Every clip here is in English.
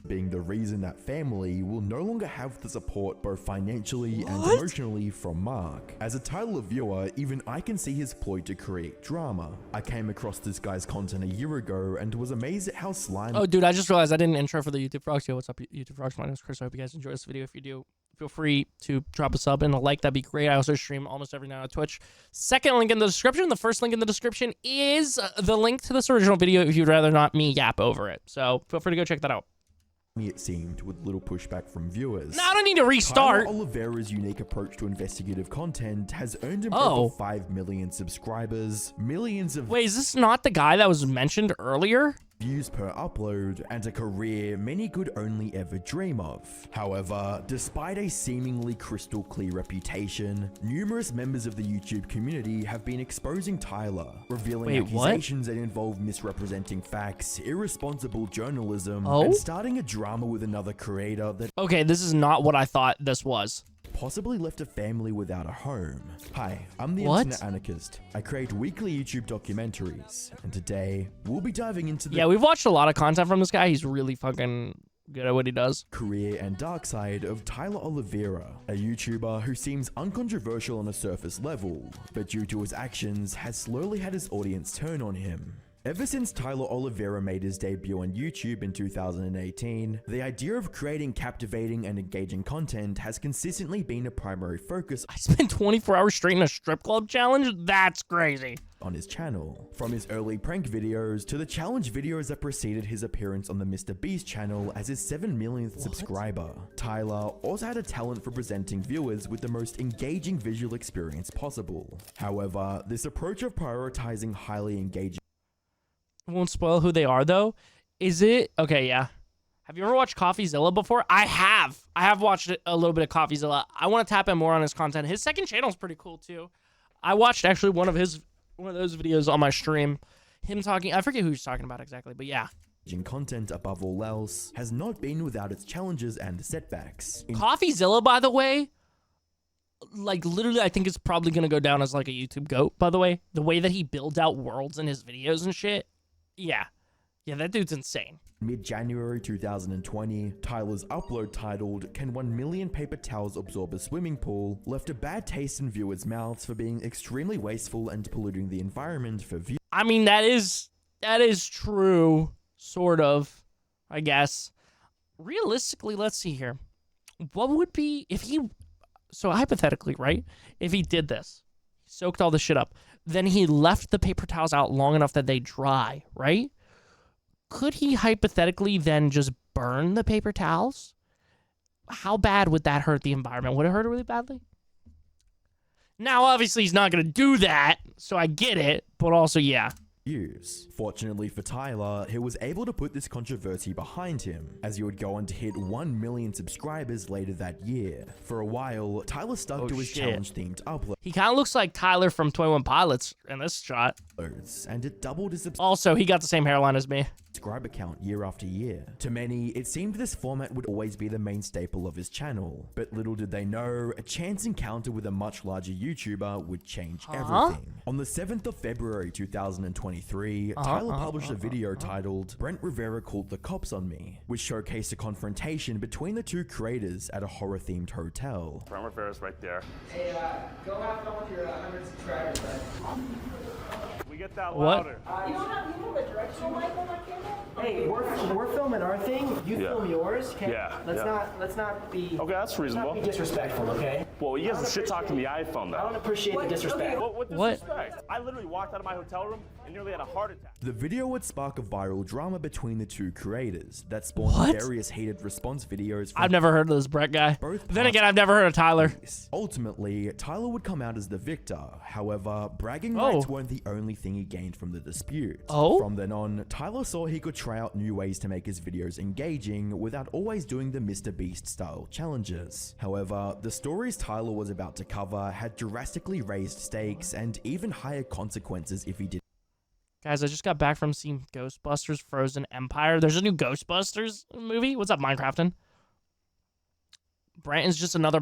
being the reason that family will no longer have the support both financially and emotionally from Mark. As a Tyler viewer, even I can see his ploy to create drama. I came across this guy's content a year ago and was amazed at how slimy— Oh, dude, I just realized I didn't intro for the YouTube Frogs. Yo, what's up, YouTube Frogs? My name is Chris. I hope you guys enjoy this video. If you do, feel free to drop a sub and a like. That'd be great. I also stream almost every night on Twitch. Second link in the description. The first link in the description is the link to this original video if you'd rather not me yap over it. So feel free to go check that out. it seemed, with little pushback from viewers. No, I don't need to restart. Tyler Oliveira's unique approach to investigative content has earned him over 5 million subscribers, millions of— Wait, is this not the guy that was mentioned earlier? views per upload, and a career many could only ever dream of. However, despite a seemingly crystal clear reputation, numerous members of the YouTube community have been exposing Tyler, revealing accusations that involve misrepresenting facts, irresponsible journalism, and starting a drama with another creator that— Okay, this is not what I thought this was. possibly left a family without a home. Hi, I'm the Internet Anarchist. I create weekly YouTube documentaries, and today we'll be diving into the— Yeah, we've watched a lot of content from this guy. He's really fucking good at what he does. career and dark side of Tyler Oliveira, a YouTuber who seems uncontroversial on a surface level, but due to his actions has slowly had his audience turn on him. Ever since Tyler Oliveira made his debut on YouTube in 2018, the idea of creating captivating and engaging content has consistently been a primary focus. I spent 24 hours straight in a strip club challenge? That's crazy. On his channel. From his early prank videos to the challenge videos that preceded his appearance on the MrBeast channel as his 7 millionth subscriber, Tyler also had a talent for presenting viewers with the most engaging visual experience possible. However, this approach of prioritizing highly engaging— Won't spoil who they are though. Is it okay? Yeah. Have you ever watched CoffeeZilla before? I have. I have watched a little bit of CoffeeZilla. I want to tap in more on his content. His second channel is pretty cool too. I watched actually one of those videos on my stream. Him talking. I forget who he's talking about exactly, but yeah. content above all else has not been without its challenges and setbacks. CoffeeZilla, by the way, like literally, I think it's probably gonna go down as like a YouTube GOAT. By the way that he builds out worlds in his videos and shit. Yeah, that dude's insane. Mid-January 2020, Tyler's upload titled "Can 1 million paper towels absorb a swimming pool?" left a bad taste in viewers' mouths for being extremely wasteful and polluting the environment for views. I mean, that is true, sort of, I guess. Realistically, let's see here. What would be if he, so hypothetically, right? If he did this, soaked all this shit up, then he left the paper towels out long enough that they dry, right? Could he hypothetically then just burn the paper towels? How bad would that hurt the environment? Would it hurt it really badly? Now, obviously, he's not going to do that, so I get it, but also, yeah. Fortunately for Tyler, he was able to put this controversy behind him, as he would go on to hit 1 million subscribers later that year. For a while, Tyler stuck to his challenge-themed uploads. He kind of looks like Tyler from 21 Pilots in this shot. And it doubled his Also, he got the same hairline as me. subscriber count year after year. To many, it seemed this format would always be the main staple of his channel, but little did they know, a chance encounter with a much larger YouTuber would change everything. On the 7th of February 2023, Tyler published a video titled "Brent Rivera Called the Cops on Me," which showcased a confrontation between the two creators at a horror-themed hotel. Brent Rivera's right there. Hey, go have fun with your 100 subscribers, bud. We get that louder. You don't have a directional mic on that camera? Hey, we're filming our thing. You film yours, okay? Yeah. Let's not be. Okay, that's reasonable. Let's not be disrespectful, okay? Well, you guys are shit talking the iPhone I though. don't appreciate the disrespect. What disrespect? I literally walked out of my hotel room and nearly had a heart attack. The video would spark a viral drama between the two creators that spawned various heated response videos. I've never heard of this Brett guy. Both Then again, I've never heard of Tyler. Ultimately, Tyler would come out as the victor. However, bragging rights weren't the only thing he gained from the dispute. From then on, Tyler saw he could try out new ways to make his videos engaging without always doing the MrBeast style challenges. However, the stories Tyler was about to cover had drastically raised stakes and even higher consequences if he did. Guys, I just got back from seeing Ghostbusters Frozen Empire. There's a new Ghostbusters movie. What's up, Minecrafting? Brent is just another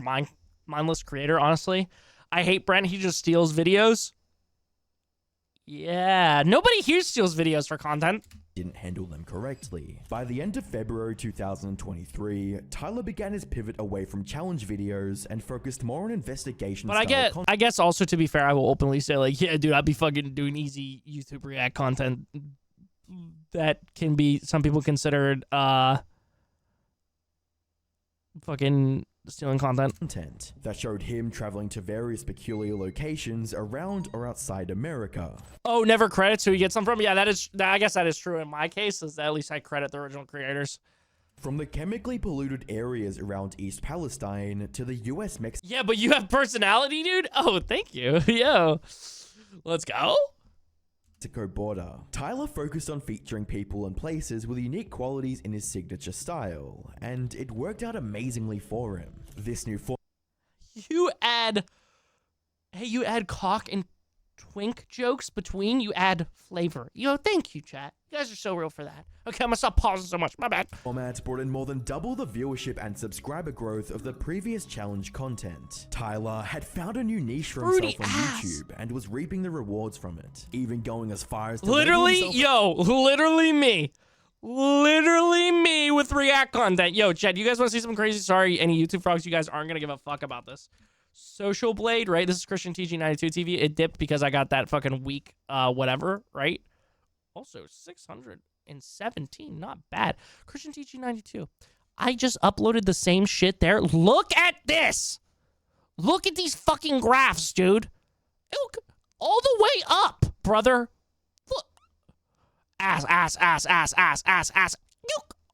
mindless creator, honestly. I hate Brent. He just steals videos. Yeah, nobody here steals videos for content. didn't handle them correctly. By the end of February 2023, Tyler began his pivot away from challenge videos and focused more on investigation. But I guess also, to be fair, I will openly say, like, yeah, dude, I'd be fucking doing easy YouTube React content that can be, some people considered fucking stealing content that showed him traveling to various peculiar locations around or outside America. Oh, never credits who he gets them from? Yeah, I guess that is true in my case, is that at least I credit the original creators. From the chemically polluted areas around East Palestine to the US Mexico. Yeah, but you have personality, dude? Oh, thank you. Yo, let's go. Border. Tyler focused on featuring people and places with unique qualities in his signature style, and it worked out amazingly for him. This new format. You add cock and twink jokes between, you add flavor. Yo, thank you, chat. You guys are so real for that. Okay, I'm gonna stop pausing so much. My bad. Format brought in more than double the viewership and subscriber growth of the previous challenge content. Tyler had found a new niche for himself on YouTube and was reaping the rewards from it, even going as far as to literally me with React content. Yo, chat, you guys want to see something crazy? Sorry, any YouTube frogs, you guys aren't gonna give a fuck about this. Social Blade, right? This is Christian TG92 TV. It dipped because I got that fucking weak whatever, right? Also 617, not bad. Christian TG92. I just uploaded the same shit there. Look at this. Look at these fucking graphs, dude. Look, all the way up, brother. Look. Ass.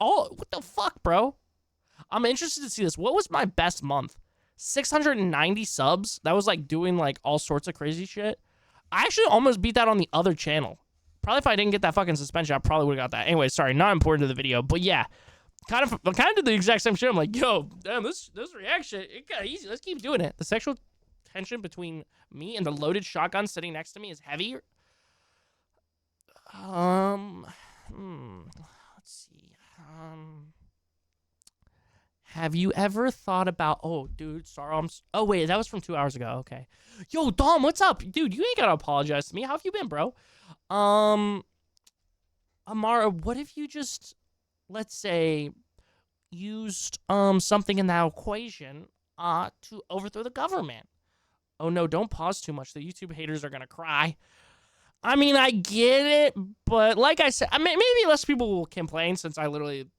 Oh, what the fuck, bro? I'm interested to see this. What was my best month? 690 subs. That was like doing like all sorts of crazy shit. I actually almost beat that on the other channel. Probably if I didn't get that fucking suspension, I probably would have got that. Anyway, sorry, not important to the video, but yeah, kind of did the exact same shit. I'm like, yo, damn, this reaction, it got easy. Let's keep doing it. The sexual tension between me and the loaded shotgun sitting next to me is heavy. Let's see. Have you ever thought about, oh, dude, sorry, oh, wait, that was from 2 hours ago. Okay. Yo, Dom, what's up? Dude, you ain't got to apologize to me. How have you been, bro? Amara, what if you just, let's say, used, something in that equation, to overthrow the government? Oh, no, don't pause too much. The YouTube haters are going to cry. I mean, I get it, but like I said, I mean, maybe less people will complain since I literally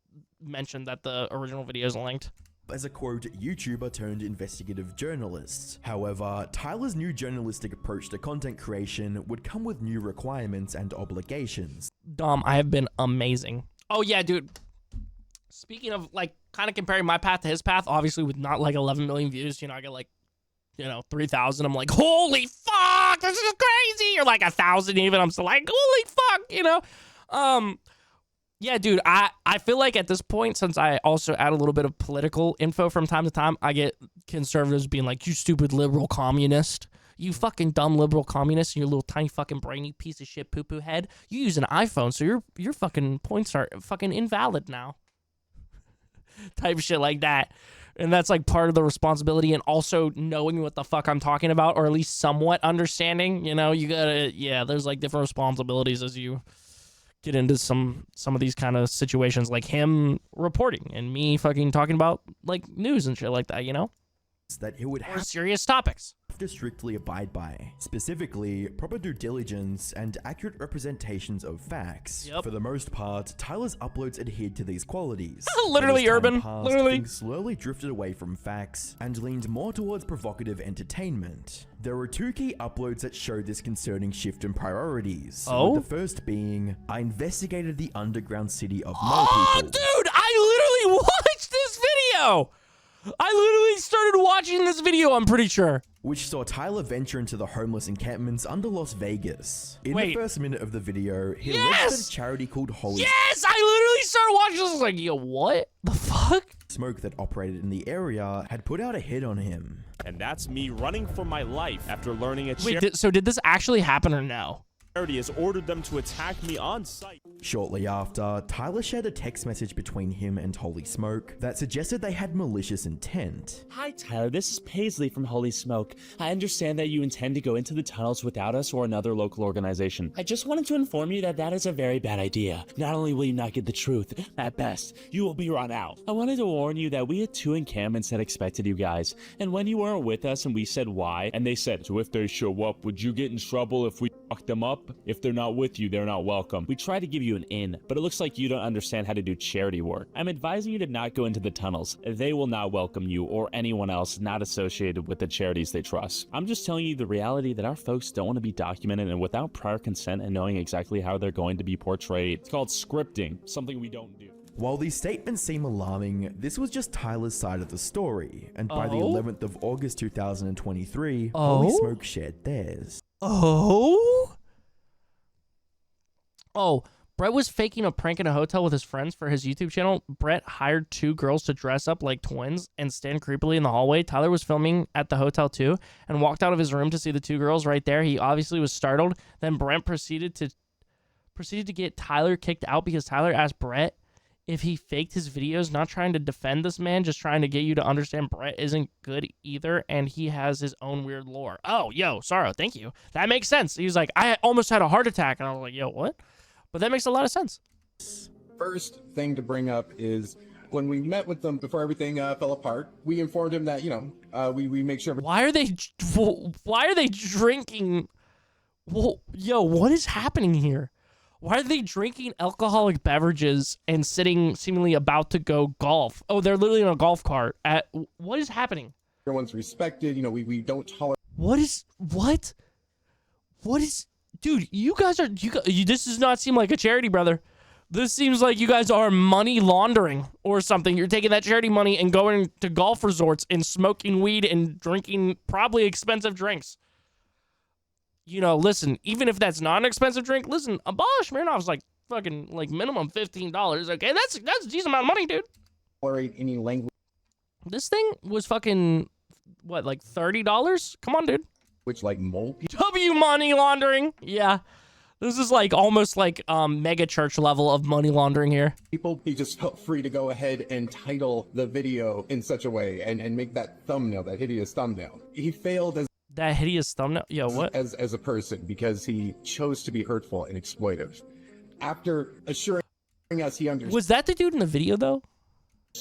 mentioned that the original video is linked. As a quote YouTuber turned investigative journalist. However, Tyler's new journalistic approach to content creation would come with new requirements and obligations. Dom, I have been amazing. Oh yeah, dude. Speaking of like kind of comparing my path to his path, obviously with not like 11 million views, you know, I get like, 3,000. I'm like, holy fuck, this is crazy. Or like 1,000 even. I'm still like, holy fuck, Yeah, dude, I feel like at this point, since I also add a little bit of political info from time to time, I get conservatives being like, you stupid liberal communist. You fucking dumb liberal communist, and your little tiny fucking brainy piece of shit poo-poo head. You use an iPhone, so your fucking points are fucking invalid now. Type shit like that. And that's like part of the responsibility, and also knowing what the fuck I'm talking about, or at least somewhat understanding, you gotta, there's like different responsibilities as you get into some of these kind of situations, like him reporting and me fucking talking about like news and shit like that, that it would have serious topics to strictly abide by, specifically proper due diligence and accurate representations of facts. Yep. For the most part, Tyler's uploads adhered to these qualities. Literally urban, literally. Things slowly drifted away from facts and leaned more towards provocative entertainment. There were two key uploads that showed this concerning shift in priorities. Oh? With the first being, I investigated the underground city of Mo people. Dude, I literally watched this video! I literally started watching this video, I'm pretty sure. Which saw Tyler venture into the homeless encampments under Las Vegas. In the first minute of the video, he listed a charity called Holy... Yes! I literally started watching this. I was like, yo, what the fuck? Smoke that operated in the area had put out a hit on him. And that's me running for my life after learning a Wait, so did this actually happen or no? Charity has ordered them to attack me on site. Shortly after, Tyler shared a text message between him and Holy Smoke that suggested they had malicious intent. Hi Tyler, this is Paisley from Holy Smoke. I understand that you intend to go into the tunnels without us or another local organization. I just wanted to inform you that that is a very bad idea. Not only will you not get the truth, at best, you will be run out. I wanted to warn you that we had 2 encampments that expected you guys, and when you weren't with us and we said why, and they said, so if they show up, would you get in trouble if we fuck them up? If they're not with you, they're not welcome. We tried to give you an in, but it looks like you don't understand how to do charity work. I'm advising you to not go into the tunnels. They will not welcome you or anyone else not associated with the charities they trust. I'm just telling you the reality that our folks don't want to be documented and without prior consent and knowing exactly how they're going to be portrayed. It's called scripting, something we don't do. While these statements seem alarming, this was just Tyler's side of the story, and by the 11th of August 2023, Holy Smoke shared theirs. Oh, Brett was faking a prank in a hotel with his friends for his YouTube channel. Brett hired 2 girls to dress up like twins and stand creepily in the hallway. Tyler was filming at the hotel too and walked out of his room to see the 2 girls right there. He obviously was startled. Then Brett proceeded to get Tyler kicked out because Tyler asked Brett if he faked his videos, not trying to defend this man, just trying to get you to understand Brett isn't good either, and he has his own weird lore. Oh, yo, Sorrow, thank you. That makes sense. He was like, I almost had a heart attack, and I was like, yo, what? But that makes a lot of sense. First thing to bring up is when we met with them before everything fell apart, we informed him that, we make sure. Why are they drinking? Whoa, yo, what is happening here? Why are they drinking alcoholic beverages and sitting seemingly about to go golf? Oh, they're literally in a golf cart. What is happening? Everyone's respected. We don't tolerate. What is, dude, you guys, this does not seem like a charity, brother. This seems like you guys are money laundering or something. You're taking that charity money and going to golf resorts and smoking weed and drinking probably expensive drinks. Listen, even if that's not an expensive drink, listen, a bottle of Smirnoff's like fucking like minimum $15. Okay, that's a decent amount of money, dude. Tolerate any language. This thing was fucking what, like $30? Come on, dude. Which like mole people. W money laundering. Yeah. This is like almost like mega church level of money laundering here. He just felt free to go ahead and title the video in such a way and make that thumbnail, that hideous thumbnail. He failed as that hideous thumbnail. Yo, what? As a person because he chose to be hurtful and exploitive. After assuring us he understood. Was that the dude in the video though?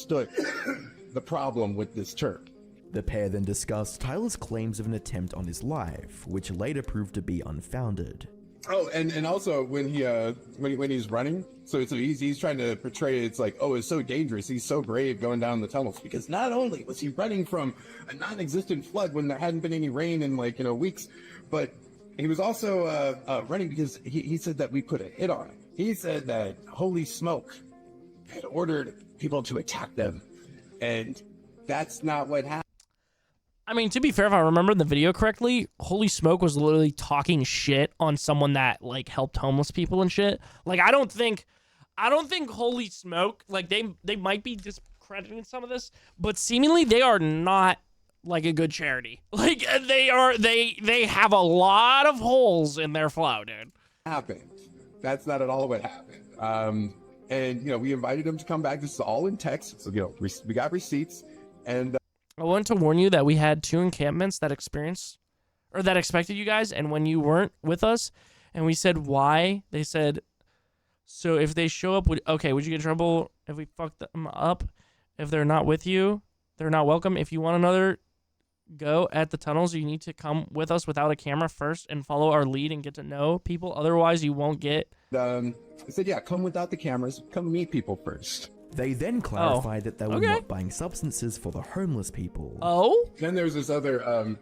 The problem with this Turk. The pair then discussed Tyler's claims of an attempt on his life, which later proved to be unfounded. Oh, and also when he's running, so he's trying to portray it's like, oh, it's so dangerous, he's so brave going down the tunnels, because not only was he running from a non-existent flood when there hadn't been any rain in weeks, but he was also running because he said that we put a hit on him. He said that Holy Smoke had ordered people to attack them, and that's not what happened. I mean, to be fair, if I remember the video correctly, Holy Smoke was literally talking shit on someone that like helped homeless people and shit. Like, I don't think Holy Smoke, like they might be discrediting some of this, but seemingly they are not like a good charity. Like they have a lot of holes in their flow, dude. Happened. That's not at all what happened. And we invited him to come back. This is all in text, so we got receipts and. I want to warn you that we had 2 encampments that expected you guys, and when you weren't with us, and we said why, they said, so if they show up, would you get in trouble if we fuck them up? If they're not with you, they're not welcome. If you want another go at the tunnels, you need to come with us without a camera first and follow our lead and get to know people. Otherwise, you won't get. I said, yeah, come without the cameras. Come meet people first. They then clarified that they were not buying substances for the homeless people. Oh? Then there's this other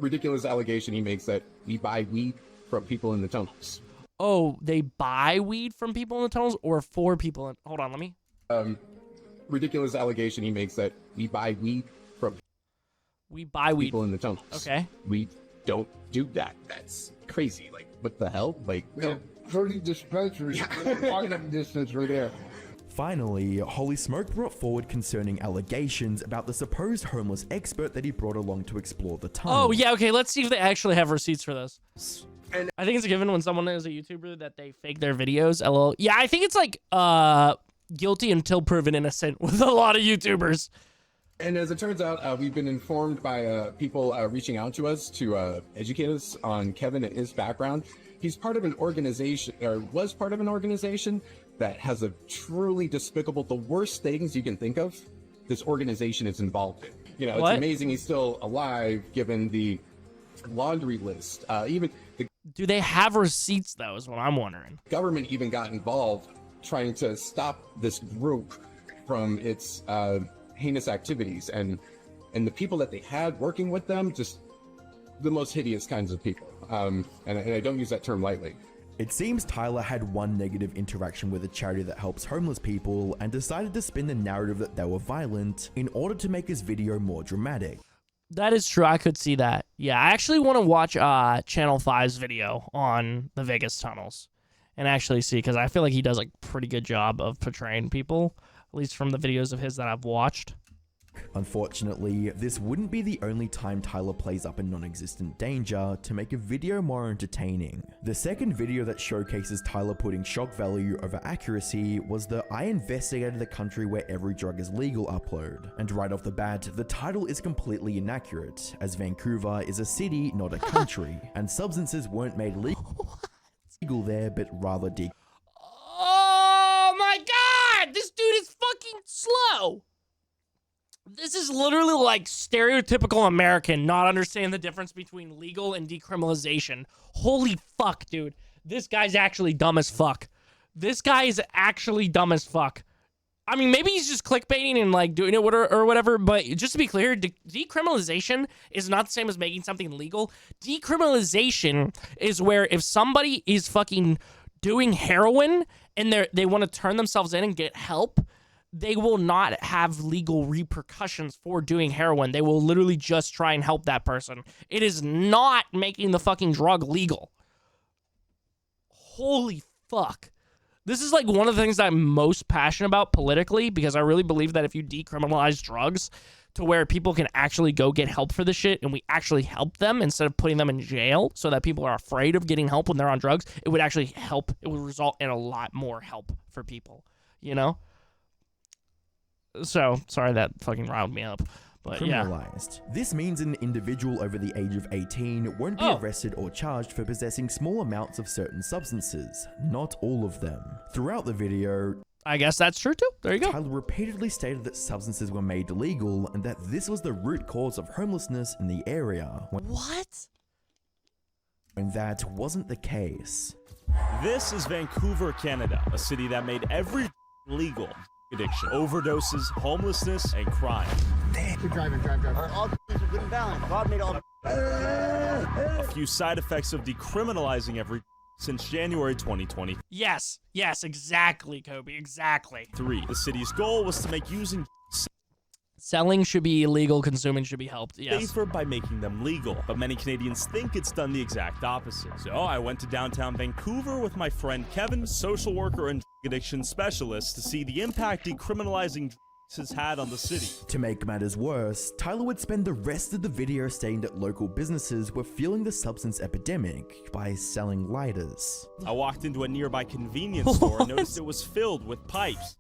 ridiculous allegation he makes that we buy weed from people in the tunnels. Oh, they buy weed from people in the tunnels or for people in... Hold on, let me... Ridiculous allegation he makes that we buy weed from people in the tunnels. Okay. We don't do that. That's crazy. Like, what the hell? Like... Yeah, 30 dispensaries. Walking distance right there. Finally, Holy Smoke brought forward concerning allegations about the supposed homeless expert that he brought along to explore the tunnel. Oh, yeah, okay, let's see if they actually have receipts for this. I think it's a given when someone is a YouTuber that they fake their videos. LOL. Yeah, I think it's like guilty until proven innocent with a lot of YouTubers. And as it turns out, we've been informed by people reaching out to us to educate us on Kevin and his background. He's part of an organization, or was part of an organization that has a truly despicable, the worst things you can think of, this organization is involved in. You know, What? it's amazing he's still alive given the laundry list. Even the Do they have receipts, though, is what I'm wondering. government even got involved trying to stop this group from its heinous activities. And the people that they had working with them, just the most hideous kinds of people. And I don't use that term lightly. It seems Tyler had one negative interaction with a charity that helps homeless people and decided to spin the narrative that they were violent in order to make his video more dramatic. That is true. I could see that. Yeah, I actually want to watch Channel 5's video on the Vegas tunnels and actually see, because I feel like he does a pretty good job of portraying people, at least from the videos of his that I've watched. Unfortunately, this wouldn't be the only time Tyler plays up a non-existent danger to make a video more entertaining. The second video that showcases Tyler putting shock value over accuracy was the "I investigated the country where every drug is legal" upload. And right off the bat, the title is completely inaccurate, as Vancouver is a city, not a country, and substances weren't made legal there, but rather Oh my god! This dude is fucking slow! This is literally like stereotypical American not understanding the difference between legal and decriminalization. Holy fuck, dude. This guy's actually dumb as fuck. This guy is actually dumb as fuck. I mean, maybe he's just clickbaiting and like doing it or whatever, but just to be clear, decriminalization is not the same as making something legal. Decriminalization is where if somebody is fucking doing heroin and they want to turn themselves in and get help, they will not have legal repercussions for doing heroin. They will literally just try and help that person. It is not making the fucking drug legal. Holy fuck. This is like one of the things I'm most passionate about politically, because I really believe that if you decriminalize drugs to where people can actually go get help for the shit and we actually help them instead of putting them in jail so that people are afraid of getting help when they're on drugs, it would actually help. It would result in a lot more help for people, you know? So, sorry that fucking riled me up, but yeah. criminalized. This means an individual over the age of 18 won't be arrested or charged for possessing small amounts of certain substances, not all of them. Throughout the video, I guess that's true too. There you go. Tyler repeatedly stated that substances were made illegal and that this was the root cause of homelessness in the area. What? When that wasn't the case. This is Vancouver, Canada, a city that made every legal. Addiction, overdoses, homelessness, and crime. All things are good and balanced. God made all. A few side effects of decriminalizing every since January 2023. Yes, exactly, Kobe, exactly. The city's goal was to make using Selling should be illegal, consuming should be helped, yes. safer by making them legal, but many Canadians think it's done the exact opposite. So I went to downtown Vancouver with my friend Kevin, a social worker and addiction specialist, to see the impact decriminalizing drugs has had on the city. To make matters worse, Tyler would spend the rest of the video stating that local businesses were fueling the substance epidemic by selling lighters. I walked into a nearby convenience store and noticed it was filled with pipes,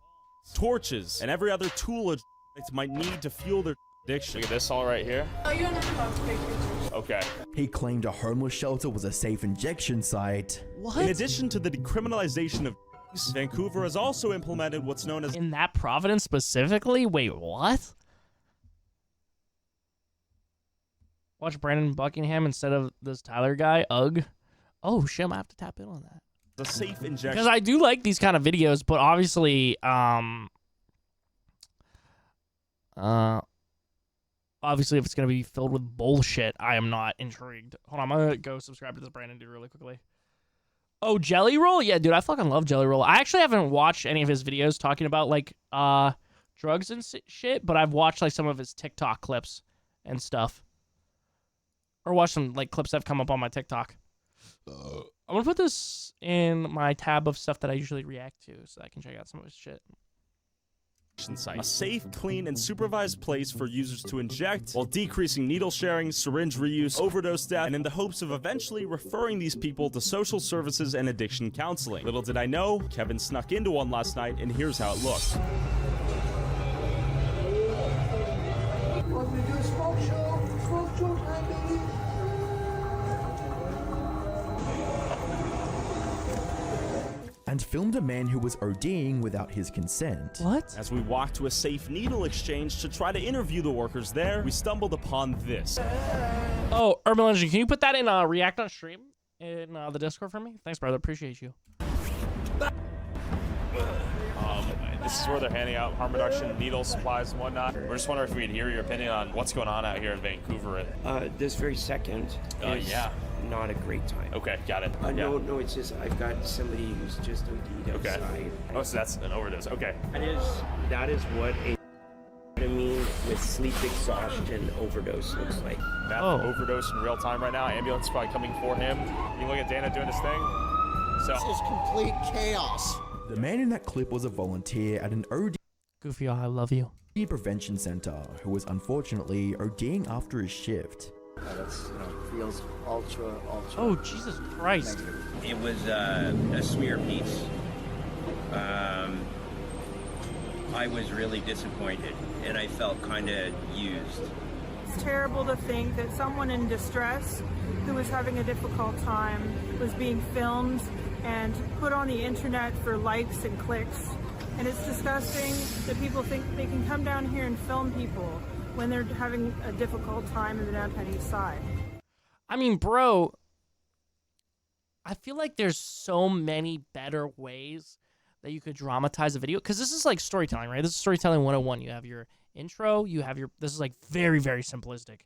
torches, and every other tool a addict might need to fuel their addiction. Look at this all right here. Oh, you don't have to take pictures. Okay. He claimed a homeless shelter was a safe injection site. What? In addition to the decriminalization of drugs, Vancouver has also implemented what's known as In that province specifically? Wait, what? Watch Brandon Buckingham instead of this Tyler guy? Ugh. Oh, shit, I might have to tap in on that. a safe injection. Because I do like these kind of videos, but obviously, obviously, if it's going to be filled with bullshit, I am not intrigued. Hold on, I'm going to go subscribe to this Brandon dude really quickly. Oh, Jelly Roll? Yeah, dude, I fucking love Jelly Roll. I actually haven't watched any of his videos talking about, like, drugs and shit, but I've watched, like, some of his TikTok clips and stuff. Or watched some, like, clips that have come up on my TikTok. I'm going to put this in my tab of stuff that I usually react to so I can check out some of his shit. site. A safe, clean, and supervised place for users to inject while decreasing needle sharing, syringe reuse, overdose death, and in the hopes of eventually referring these people to social services and addiction counseling. Little did I know, Kevin snuck into one last night, and here's how it looked. Want me to do a smoke show? Smoke show time, baby. And filmed a man who was ODing without his consent. What? As we walked to a safe needle exchange to try to interview the workers there, we stumbled upon this. Oh, Urban Legend, can you put that in React on stream in the Discord for me? Thanks, brother. Appreciate you. This is where they're handing out harm reduction needles, supplies, and whatnot. We're just wondering if we can hear your opinion on what's going on out here in Vancouver. This very second is not a great time. Okay, got it. No, it's just I've got somebody who's just OD'd outside. Okay. Oh, so that's an overdose. Okay. That is what a with sleep exhaustion overdose looks like. Meth overdose in real time right now. Ambulance is probably coming for him. You can look at Dana doing his thing. So This is complete chaos. The man in that clip was a volunteer at an OD Goofy, I love you. prevention center who was unfortunately ODing after his shift. That's, feels ultra. Oh, Jesus Christ. It was a smear piece. I was really disappointed, and I felt kind of used. It's terrible to think that someone in distress who was having a difficult time was being filmed and put on the internet for likes and clicks. And it's disgusting that people think they can come down here and film people when they're having a difficult time in the downtown east side. I mean, bro, I feel like there's so many better ways that you could dramatize a video. Because this is like storytelling, right? This is storytelling 101. You have your intro, you have your... This is like very, very simplistic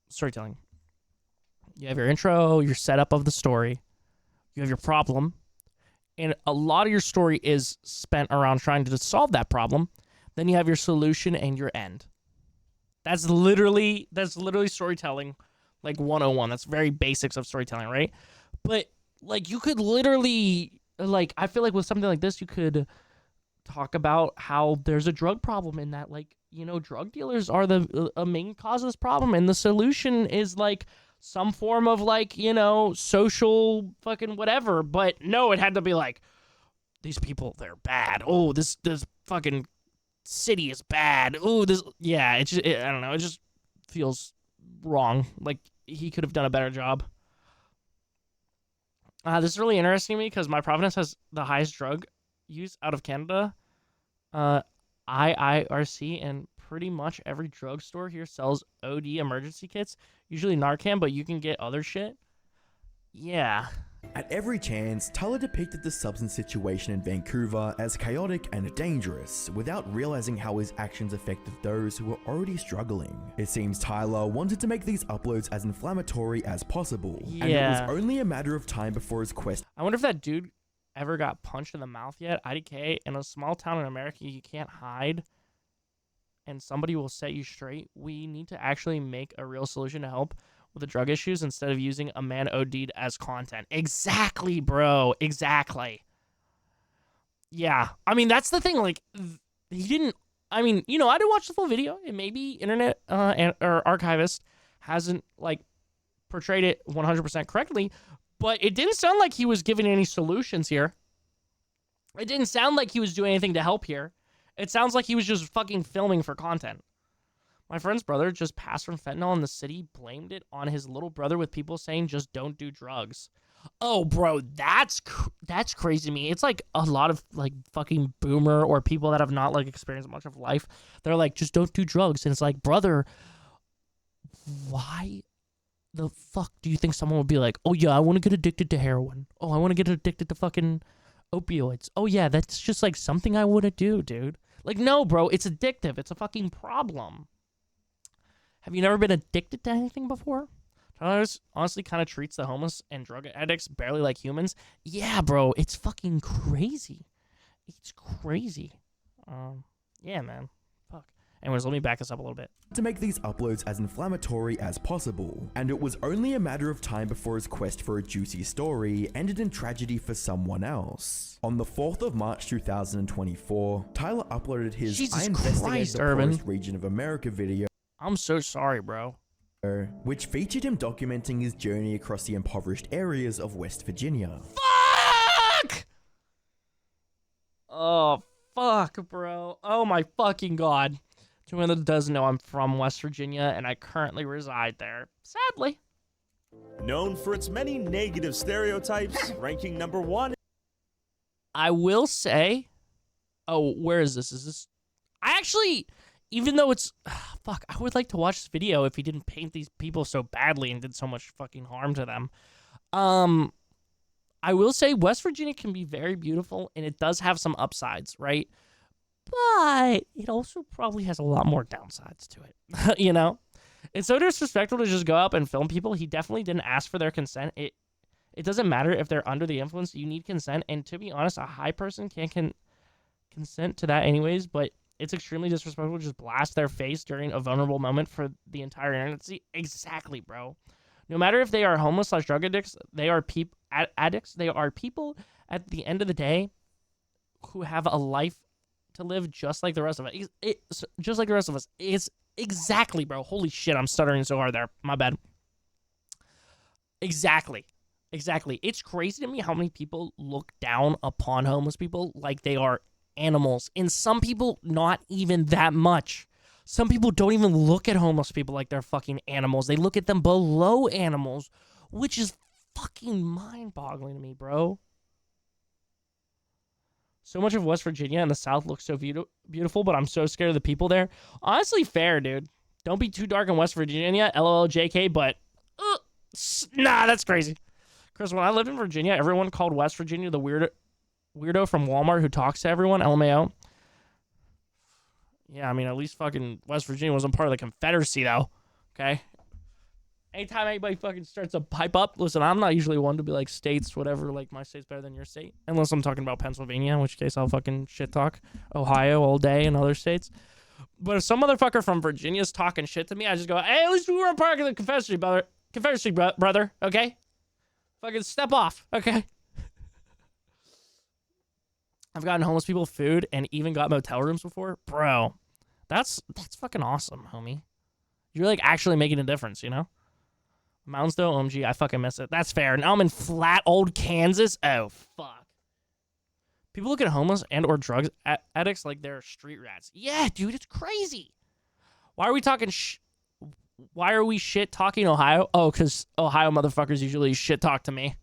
storytelling. You have your intro, your setup of the story. You have your problem. And a lot of your story is spent around trying to solve that problem. Then you have your solution and your end. That's literally storytelling like 101. That's very basics of storytelling, right? But like you could literally, like, I feel like with something like this, you could talk about how there's a drug problem in that, like, you know, drug dealers are the main cause of this problem, and the solution is like some form of, like, you know, social fucking whatever. But no, it had to be like, these people, they're bad. Oh, this fucking city is bad. Oh, this, yeah, I don't know, it just feels wrong. Like, he could have done a better job. This is really interesting to me because my province has the highest drug use out of Canada. IIRC, and pretty much every drugstore here sells OD emergency kits, usually Narcan, but you can get other shit. Yeah. At every chance, Tyler depicted the substance situation in Vancouver as chaotic and dangerous, without realizing how his actions affected those who were already struggling. It seems Tyler wanted to make these uploads as inflammatory as possible, and it was only a matter of time before his quest. I wonder if that dude ever got punched in the mouth yet. IDK, in a small town in America, you can't hide, and somebody will set you straight. We need to actually make a real solution to help with the drug issues instead of using a man OD'd as content. Exactly, bro. Exactly. Yeah. I mean, that's the thing. Like, he didn't... I mean, you know, I didn't watch the full video. It may be internet or archivist hasn't, like, portrayed it 100% correctly, but it didn't sound like he was giving any solutions here. It didn't sound like he was doing anything to help here. It sounds like he was just fucking filming for content. My friend's brother just passed from fentanyl in the city, blamed it on his little brother with people saying just don't do drugs. Oh, bro, that's crazy to me. It's like a lot of like fucking boomer or people that have not like experienced much of life. They're like, just don't do drugs. And it's like, brother, why the fuck do you think someone would be like, oh yeah, I want to get addicted to heroin. Oh, I want to get addicted to fucking opioids. Oh yeah, that's just like something I want to do, dude. Like, no, bro, it's addictive. It's a fucking problem. Have you never been addicted to anything before? Tyler honestly kind of treats the homeless and drug addicts barely like humans. Yeah, bro, it's fucking crazy. It's crazy. Yeah, man. Fuck. Anyways, let me back this up a little bit. To make these uploads as inflammatory as possible, and it was only a matter of time before his quest for a juicy story ended in tragedy for someone else. On the 4th of March 2024, Tyler uploaded his Jesus I Investigated Christ, the Urban. Poorest Region of America video, I'm so sorry, bro. which featured him documenting his journey across the impoverished areas of West Virginia. Fuck! Oh, fuck, bro. Oh my fucking god. To anyone that doesn't know, I'm from West Virginia, and I currently reside there. Sadly. Known for its many negative stereotypes, ranking number 1. I will say... Oh, where is this? Is this... I actually... Even though it's... Fuck, I would like to watch this video if he didn't paint these people so badly and did so much fucking harm to them. I will say West Virginia can be very beautiful, and it does have some upsides, right? But it also probably has a lot more downsides to it, you know? It's so disrespectful to just go up and film people. He definitely didn't ask for their consent. It doesn't matter if they're under the influence. You need consent, and to be honest, a high person can't consent to that anyways, but it's extremely disrespectful to just blast their face during a vulnerable moment for the entire internet to see. Exactly, bro. No matter if they are homeless / drug addicts, they are addicts. They are people at the end of the day who have a life to live just like the rest of us. Just like the rest of us. It's exactly, bro. Holy shit, I'm stuttering so hard there. My bad. Exactly. It's crazy to me how many people look down upon homeless people like they are animals. And some people, not even that much. Some people don't even look at homeless people like they're fucking animals. They look at them below animals, which is fucking mind-boggling to me, bro. So much of West Virginia and the South looks so beautiful, but I'm so scared of the people there. Honestly, fair, dude. Don't be too dark in West Virginia, LOL JK, but nah, that's crazy. Chris, when I lived in Virginia, everyone called West Virginia the weirdo from Walmart who talks to everyone, LMAO. Yeah, I mean, at least fucking West Virginia wasn't part of the Confederacy, though. Okay? Anytime anybody fucking starts to pipe up, listen, I'm not usually one to be like states, whatever, like my state's better than your state. Unless I'm talking about Pennsylvania, in which case I'll fucking shit talk Ohio all day and other states. But if some motherfucker from Virginia's talking shit to me, I just go, hey, at least we weren't part of the Confederacy, brother, okay? Fucking step off, okay? I've gotten homeless people food and even got motel rooms before. Bro, that's fucking awesome, homie. You're like actually making a difference, you know? Moundsville, OMG, I fucking miss it. That's fair. Now I'm in flat old Kansas. Oh, fuck. People look at homeless and or drug addicts like they're street rats. Yeah, dude, it's crazy. Why are we talking Why are we shit talking Ohio? Oh, because Ohio motherfuckers usually shit talk to me.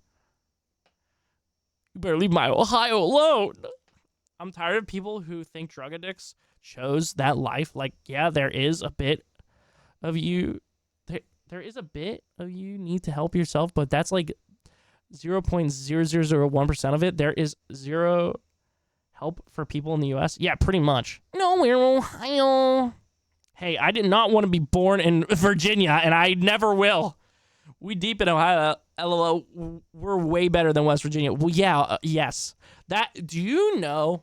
You better leave my Ohio alone. I'm tired of people who think drug addicts chose that life. Like, yeah, there is a bit of you. There is a bit of you need to help yourself, but that's like 0.0001% of it. There is zero help for people in the U.S. Yeah, pretty much. No, we're Ohio. Hey, I did not want to be born in Virginia, and I never will. We deep in Ohio, LOL. We're way better than West Virginia. Well, yeah, yes. Do you know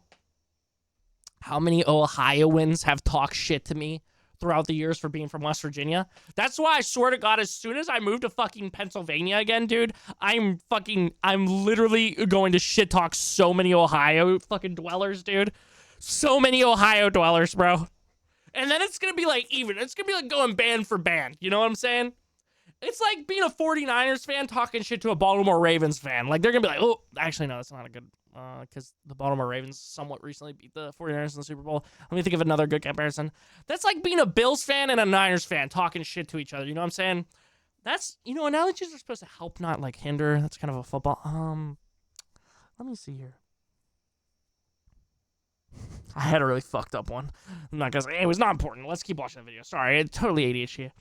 how many Ohioans have talked shit to me throughout the years for being from West Virginia? That's why I swear to God, as soon as I move to fucking Pennsylvania again, dude, I'm literally going to shit talk so many Ohio fucking dwellers, dude. So many Ohio dwellers, bro. And then it's going to be like even. It's going to be like going band for band. You know what I'm saying? It's like being a 49ers fan talking shit to a Baltimore Ravens fan. Like, they're going to be like, oh, actually, no, that's not a good, because the Baltimore Ravens somewhat recently beat the 49ers in the Super Bowl. Let me think of another good comparison. That's like being a Bills fan and a Niners fan talking shit to each other. You know what I'm saying? That's, analogies are supposed to help, not, like, hinder. That's kind of a football. Let me see here. I had a really fucked up one. I'm not going to say, hey, it was not important. Let's keep watching the video. Sorry, it's totally ADHD.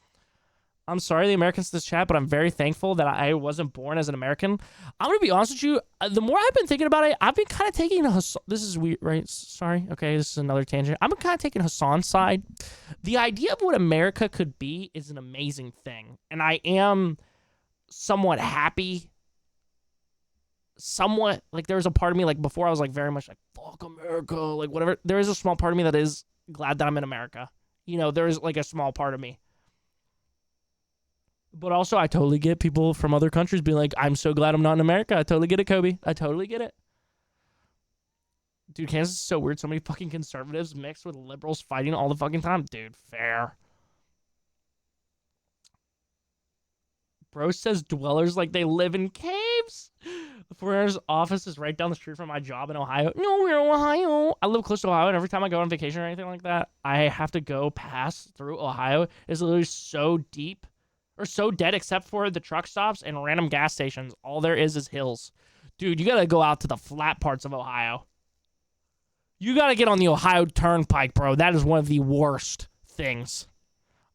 I'm sorry, the Americans in this chat, but I'm very thankful that I wasn't born as an American. I'm going to be honest with you. The more I've been thinking about it, I've been kind of taking this is weird, right? Sorry. Okay, this is another tangent. I've been kind of taking Hassan's side. The idea of what America could be is an amazing thing. And I am somewhat happy. Somewhat, like, there was a part of me, like, before I was, like, very much like, fuck America, like, whatever. There is a small part of me that is glad that I'm in America. You know, there's like a small part of me. But also, I totally get people from other countries being like, I'm so glad I'm not in America. I totally get it, Kobe. I totally get it. Dude, Kansas is so weird. So many fucking conservatives mixed with liberals fighting all the fucking time. Dude, fair. Bro says dwellers like they live in caves. The foreigner's office is right down the street from my job in Ohio. No, we're in Ohio. I live close to Ohio, and every time I go on vacation or anything like that, I have to go pass through Ohio. It's literally so deep. Or so dead except for the truck stops and random gas stations. All there is hills. Dude, you gotta go out to the flat parts of Ohio. You gotta get on the Ohio Turnpike, bro. That is one of the worst things.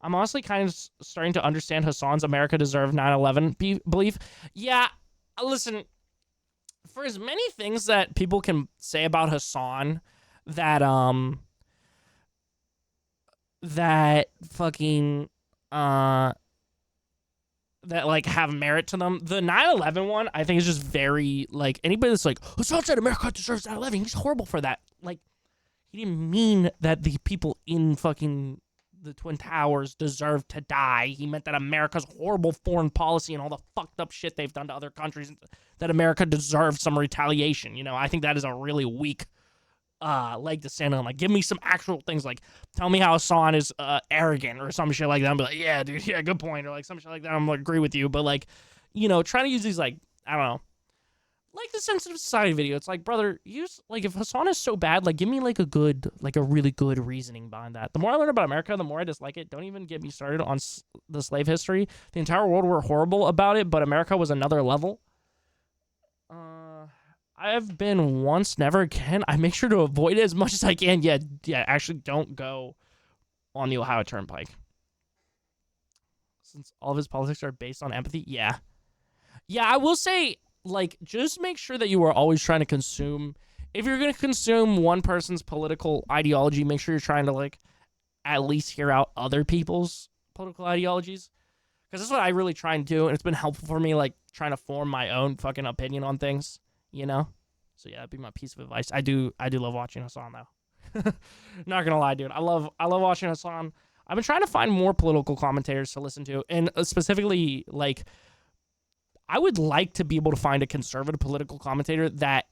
I'm honestly kind of starting to understand Hassan's America deserved 9/11 belief. Yeah, listen, for as many things that people can say about Hassan that, that like have merit to them. The 9/11 one, I think is just very like anybody that's like, Hassan said America deserves 9/11. He's horrible for that. Like, he didn't mean that the people in fucking the Twin Towers deserve to die. He meant that America's horrible foreign policy and all the fucked up shit they've done to other countries, that America deserves some retaliation. You know, I think that is a really weak leg to stand on. Like, give me some actual things. Like, tell me how Hassan is arrogant or some shit like that. I'm like, yeah, dude, yeah, good point. Or like some shit like that. I'm like, agree with you. But like, you know, trying to use these like, I don't know, like the sensitive society video. It's like, brother, use like if Hassan is so bad, like give me like a good, like a really good reasoning behind that. The more I learn about America, the more I dislike it. Don't even get me started on the slave history. The entire world were horrible about it, but America was another level. I've been once, never again. I make sure to avoid it as much as I can. Yeah, actually don't go on the Ohio Turnpike. Since all of his politics are based on empathy, yeah. Yeah, I will say, like, just make sure that you are always trying to consume. If you're going to consume one person's political ideology, make sure you're trying to, like, at least hear out other people's political ideologies. Because that's what I really try and do, and it's been helpful for me, like, trying to form my own fucking opinion on things. You know? So yeah, that'd be my piece of advice. I do love watching Hassan though. Not gonna lie, dude. I love watching Hassan. I've been trying to find more political commentators to listen to, and specifically, like, I would like to be able to find a conservative political commentator that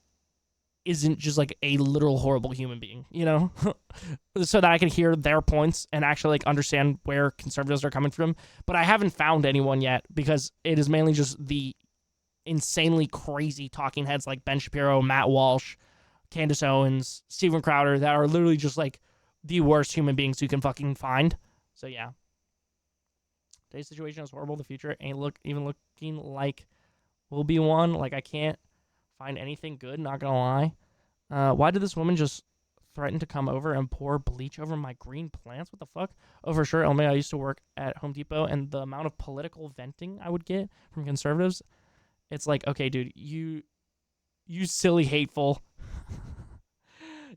isn't just like a literal horrible human being, you know? So that I can hear their points and actually like understand where conservatives are coming from. But I haven't found anyone yet because it is mainly just the insanely crazy talking heads like Ben Shapiro, Matt Walsh, Candace Owens, Steven Crowder that are literally just like the worst human beings you can fucking find. So yeah. Today's situation is horrible. The future ain't even looking like will be one. Like, I can't find anything good, not gonna lie. Why did this woman just threaten to come over and pour bleach over my green plants? What the fuck? Oh, for sure. I used to work at Home Depot, and the amount of political venting I would get from conservatives, it's like, okay, dude, you silly hateful.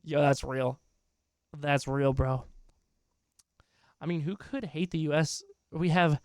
Yo, that's real. That's real, bro. I mean, who could hate the U.S.? We have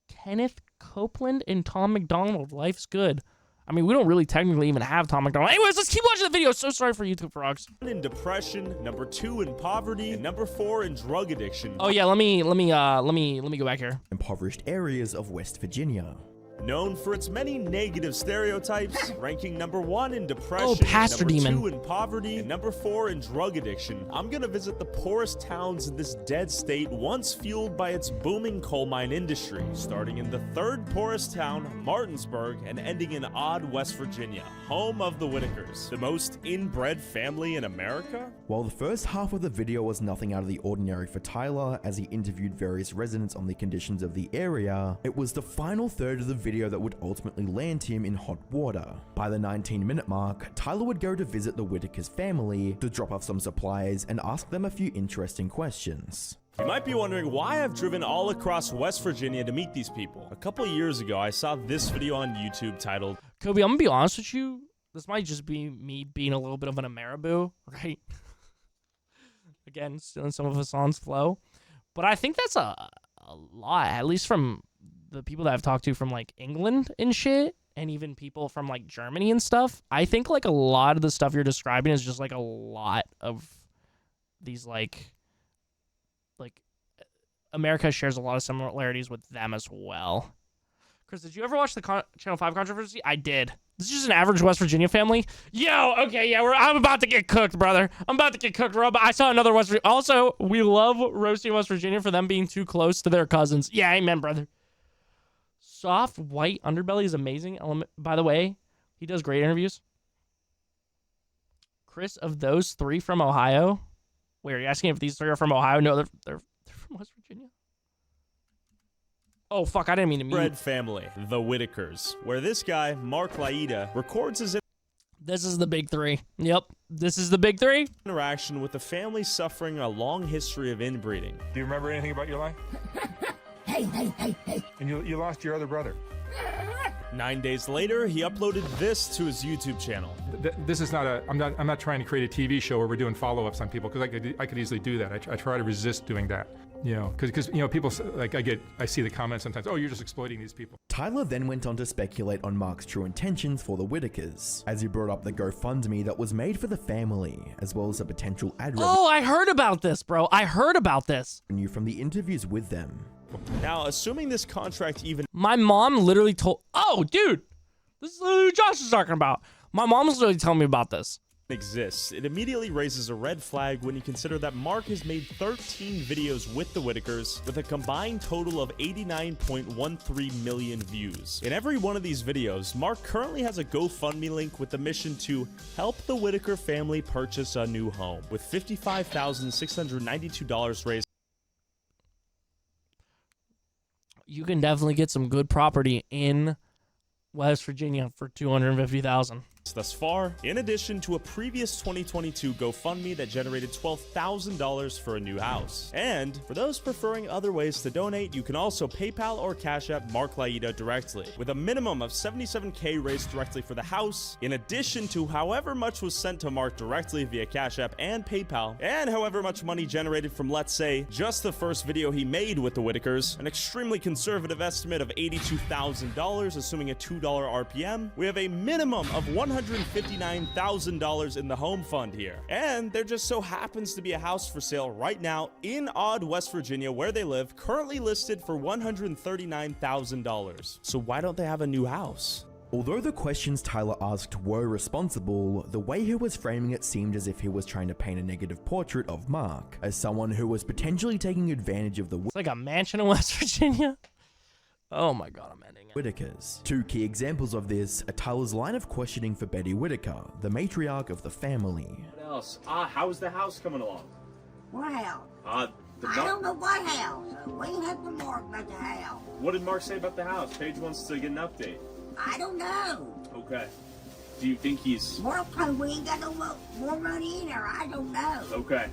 Kenneth Copeland and Tom McDonald. Life's good. I mean, we don't really technically even have Tom McDonald. Anyways, let's keep watching the video. So sorry for YouTube frogs. In depression, number 2 in poverty, and number 4 in drug addiction. Oh yeah, let me go back here. Impoverished areas of West Virginia. Known for its many negative stereotypes, ranking number 1 in depression, oh, Pastor number Demon. 2 in poverty, and number 4 in drug addiction. I'm gonna visit the poorest towns in this dead state, once fueled by its booming coal mine industry, starting in the 3rd poorest town, Martinsburg, and ending in Odd, West Virginia, home of the Whitakers, the most inbred family in America. While the first half of the video was nothing out of the ordinary for Tyler as he interviewed various residents on the conditions of the area, it was the final third of the video that would ultimately land him in hot water. By the 19-minute mark, Tyler would go to visit the Whitakers family to drop off some supplies and ask them a few interesting questions. You might be wondering why I've driven all across West Virginia to meet these people. A couple years ago, I saw this video on YouTube titled, Kobe, I'm gonna be honest with you. This might just be me being a little bit of an Ameriboo, right? Again, stealing some of Hassan's flow. But I think that's a lot, at least from the people that I've talked to from like England and shit, and even people from like Germany and stuff. I think like a lot of the stuff you're describing is just like a lot of these like like America shares a lot of similarities with them as well. Chris, did you ever watch the Channel 5 controversy? I did. This is just an average West Virginia family. Yo, okay, yeah, I'm about to get cooked, brother. I'm about to get cooked, bro. But I saw another West Virginia. Also, we love roasting West Virginia for them being too close to their cousins. Yeah, amen, brother. Soft white underbelly is amazing. By the way, he does great interviews. Chris, of those 3 from Ohio, wait, are you asking if these 3 are from Ohio? No, they're from West Virginia. Oh, fuck, I didn't mean to mute. Bread family, the Whitakers, where this guy, Mark Laida, records his This is the big 3. Yep, this is the big 3. interaction with a family suffering a long history of inbreeding. Do you remember anything about your life? Hey. And you lost your other brother. 9 days later, he uploaded this to his YouTube channel. This is not a. I'm not trying to create a TV show where we're doing follow-ups on people, because I could easily do that. I try to resist doing that. You know, because people, like, I see the comments sometimes. Oh, you're just exploiting these people. Tyler then went on to speculate on Mark's true intentions for the Whitakers, as he brought up the GoFundMe that was made for the family, as well as a potential ad Oh, I heard about this, bro. I heard about this. revenue from the interviews with them. Now, assuming this contract even My mom literally told... Oh, dude. This is literally what Josh is talking about. My mom was literally telling me about this. exists, it immediately raises a red flag when you consider that Mark has made 13 videos with the Whitakers with a combined total of 89.13 million views. In every one of these videos, Mark currently has a GoFundMe link with the mission to help the Whitaker family purchase a new home, with $55,692 raised. You can definitely get some good property in West Virginia for $250,000 thus far, in addition to a previous 2022 GoFundMe that generated $12,000 for a new house. And for those preferring other ways to donate, you can also PayPal or Cash App Mark Laida directly, with a minimum of $77K raised directly for the house, in addition to however much was sent to Mark directly via Cash App and PayPal, and however much money generated from, let's say, just the first video he made with the Whitakers, an extremely conservative estimate of $82,000, assuming a $2 RPM. We have a minimum of $159,000 in the home fund here. And there just so happens to be a house for sale right now in Odd, West Virginia, where they live, currently listed for $139,000. So why don't they have a new house? Although the questions Tyler asked were responsible, the way he was framing it seemed as if he was trying to paint a negative portrait of Mark as someone who was potentially taking advantage of the It's like a mansion in West Virginia. Oh my god, I'm ending it. Whitakers. Two key examples of this are Tyler's line of questioning for Betty Whitaker, the matriarch of the family. What else? How's the house coming along? What house? The I don't know what house. We have to Mark about the house. What did Mark say about the house? Paige wants to get an update. I don't know. Okay. Do you think he's... Mark told me we ain't got no more money in there. I don't know. Okay.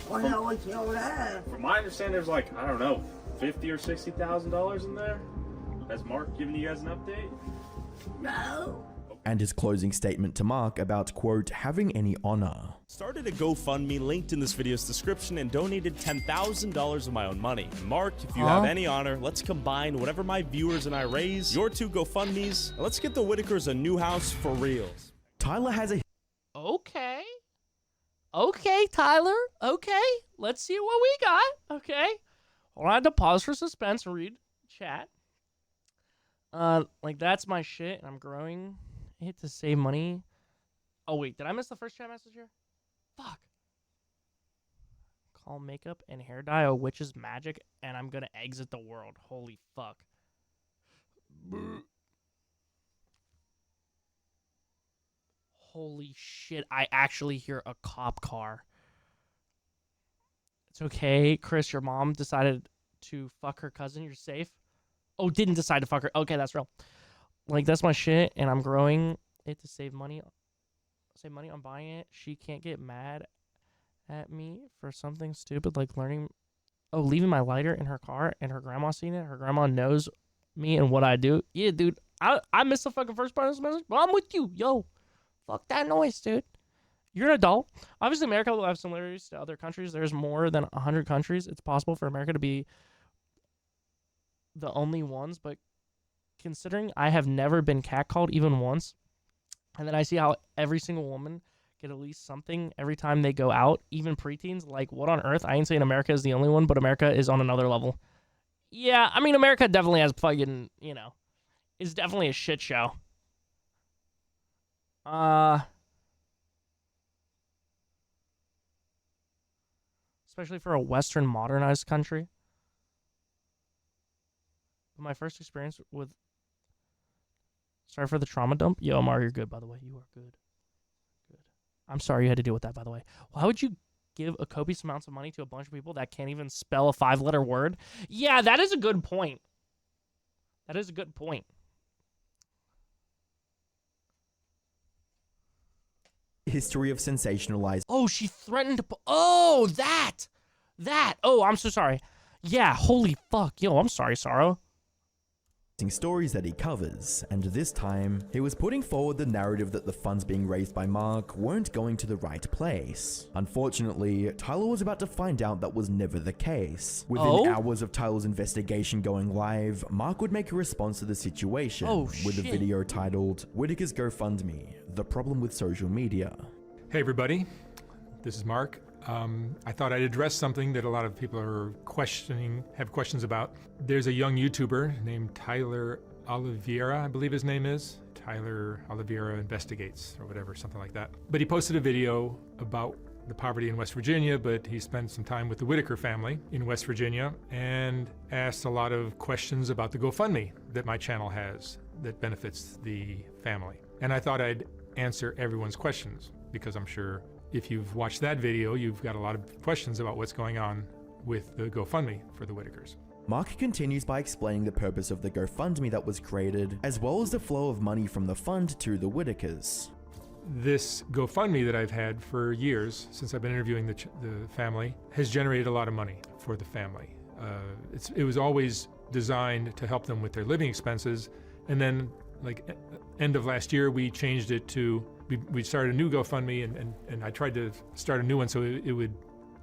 Well, he always showed up. From my understanding, there's like, I don't know, $50,000 or $60,000 in there. Has Mark given you guys an update? No. And his closing statement to Mark about, quote, having any honor. Started a GoFundMe linked in this video's description and donated $10,000 of my own money. And Mark, if you have any honor, let's combine whatever my viewers and I raise, your two GoFundMes, and let's get the Whitakers a new house for reals. Tyler has a... Okay. Okay, Tyler. Okay. Let's see what we got. Okay. Hold on, I had to pause for suspense and read chat. Like, that's my shit, and I'm growing it to save money. Oh, wait, did I miss the first chat message here? Fuck. Call makeup and hair dye a witch's magic, and I'm gonna exit the world. Holy fuck. Holy shit, I actually hear a cop car. It's okay, Chris, your mom decided to fuck her cousin. You're safe. Oh, didn't decide to fuck her. Okay, that's real. Like, that's my shit, and I'm growing it to save money. Save money on buying it. She can't get mad at me for something stupid like learning. Oh, leaving my lighter in her car and her grandma seeing it. Her grandma knows me and what I do. Yeah, dude. I missed the fucking first part of this message, but I'm with you. Yo, fuck that noise, dude. You're an adult. Obviously, America will have similarities to other countries. There's more than 100 countries. It's possible for America to be the only ones, but considering I have never been catcalled even once, and then I see how every single woman get at least something every time they go out, even preteens. Like, what on earth? I ain't saying America is the only one, but America is on another level. Yeah, I mean, America definitely has fucking, you know, is definitely a shit show. Especially for a Western modernized country. My first experience with... Sorry for the trauma dump. Yo, Omar, you're good, by the way. You are good. Good. I'm sorry you had to deal with that, by the way. Why would you give a copious amounts of money to a bunch of people that can't even spell a 5-letter word? Yeah, that is a good point. That is a good point. History of sensationalized. Oh, she threatened to... Oh, that! Oh, I'm so sorry. Yeah, holy fuck. Yo, I'm sorry, Sorrow. Stories that he covers, and this time, he was putting forward the narrative that the funds being raised by Mark weren't going to the right place. Unfortunately, Tyler was about to find out that was never the case. Within hours of Tyler's investigation going live, Mark would make a response to the situation with a video titled, Whitaker's GoFundMe, The Problem with Social Media. Hey everybody, this is Mark. I thought I'd address something that a lot of people are have questions about. There's a young YouTuber named Tyler Oliveira, I believe his name is. Tyler Oliveira Investigates, or whatever, something like that. But he posted a video about the poverty in West Virginia, but he spent some time with the Whitaker family in West Virginia and asked a lot of questions about the GoFundMe that my channel has that benefits the family. And I thought I'd answer everyone's questions, because I'm sure if you've watched that video, you've got a lot of questions about what's going on with the GoFundMe for the Whitakers. Mark continues by explaining the purpose of the GoFundMe that was created, as well as the flow of money from the fund to the Whitakers. This GoFundMe that I've had for years, since I've been interviewing the family, has generated a lot of money for the family. It was always designed to help them with their living expenses, and then, like, end of last year, we changed it to we started a new GoFundMe, and I tried to start a new one so it would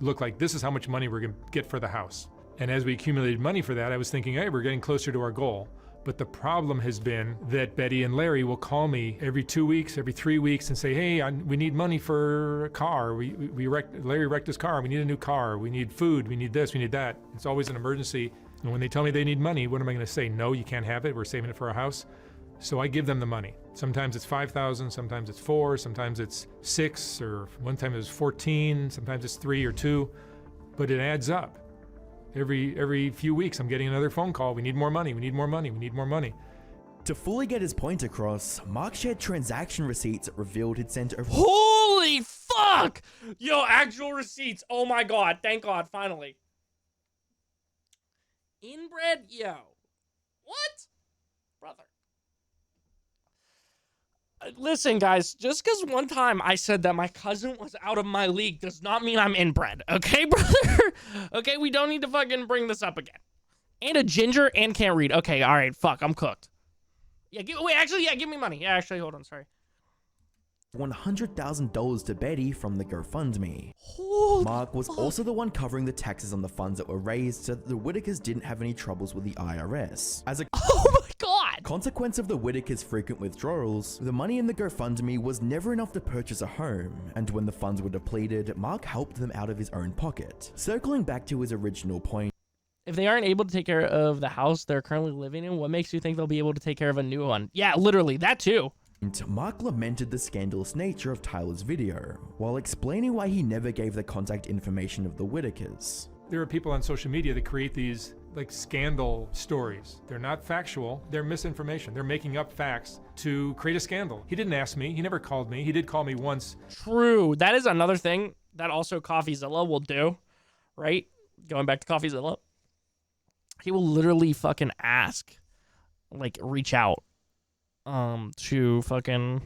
look like this is how much money we're going to get for the house. And as we accumulated money for that, I was thinking, hey, we're getting closer to our goal. But the problem has been that Betty and Larry will call me every 2 weeks, every 3 weeks, and say, hey, we need money for a car. Larry wrecked his car. We need a new car. We need food. We need this. We need that. It's always an emergency. And when they tell me they need money, what am I going to say? No, you can't have it. We're saving it for our house. So I give them the money. Sometimes it's $5,000, sometimes it's $4,000, sometimes it's $6,000, or one time it was $14,000, sometimes it's $3,000 or $2,000, but it adds up. Every few weeks, I'm getting another phone call. We need more money. We need more money. We need more money. To fully get his point across, Mark shared transaction receipts that revealed he'd sent over. Holy fuck! Yo, actual receipts. Oh my god. Thank God. Finally. Inbred? Yo. What? Brother. Listen, guys, just because one time I said that my cousin was out of my league does not mean I'm inbred, okay, brother? Okay, we don't need to fucking bring this up again. And a ginger and can't read. Okay, all right, fuck, I'm cooked. Yeah, give me money. Yeah, actually, hold on, sorry. $100,000 to Betty from the GoFundMe. Mark was also the one covering the taxes on the funds that were raised so that the Whitakers didn't have any troubles with the IRS. As a consequence of the Whitakers' frequent withdrawals, the money in the GoFundMe was never enough to purchase a home, and when the funds were depleted, Mark helped them out of his own pocket. Circling back to his original point, if they aren't able to take care of the house they're currently living in, what makes you think they'll be able to take care of a new one? Yeah, literally, that too. Mark lamented the scandalous nature of Tyler's video, while explaining why he never gave the contact information of the Whitakers. There are people on social media that create these like scandal stories. They're not factual, they're misinformation. They're making up facts to create a scandal. He didn't ask me, he never called me. He did call me once. True, that is another thing that also CoffeeZilla will do, right? Going back to CoffeeZilla. He will literally fucking ask, like reach out to fucking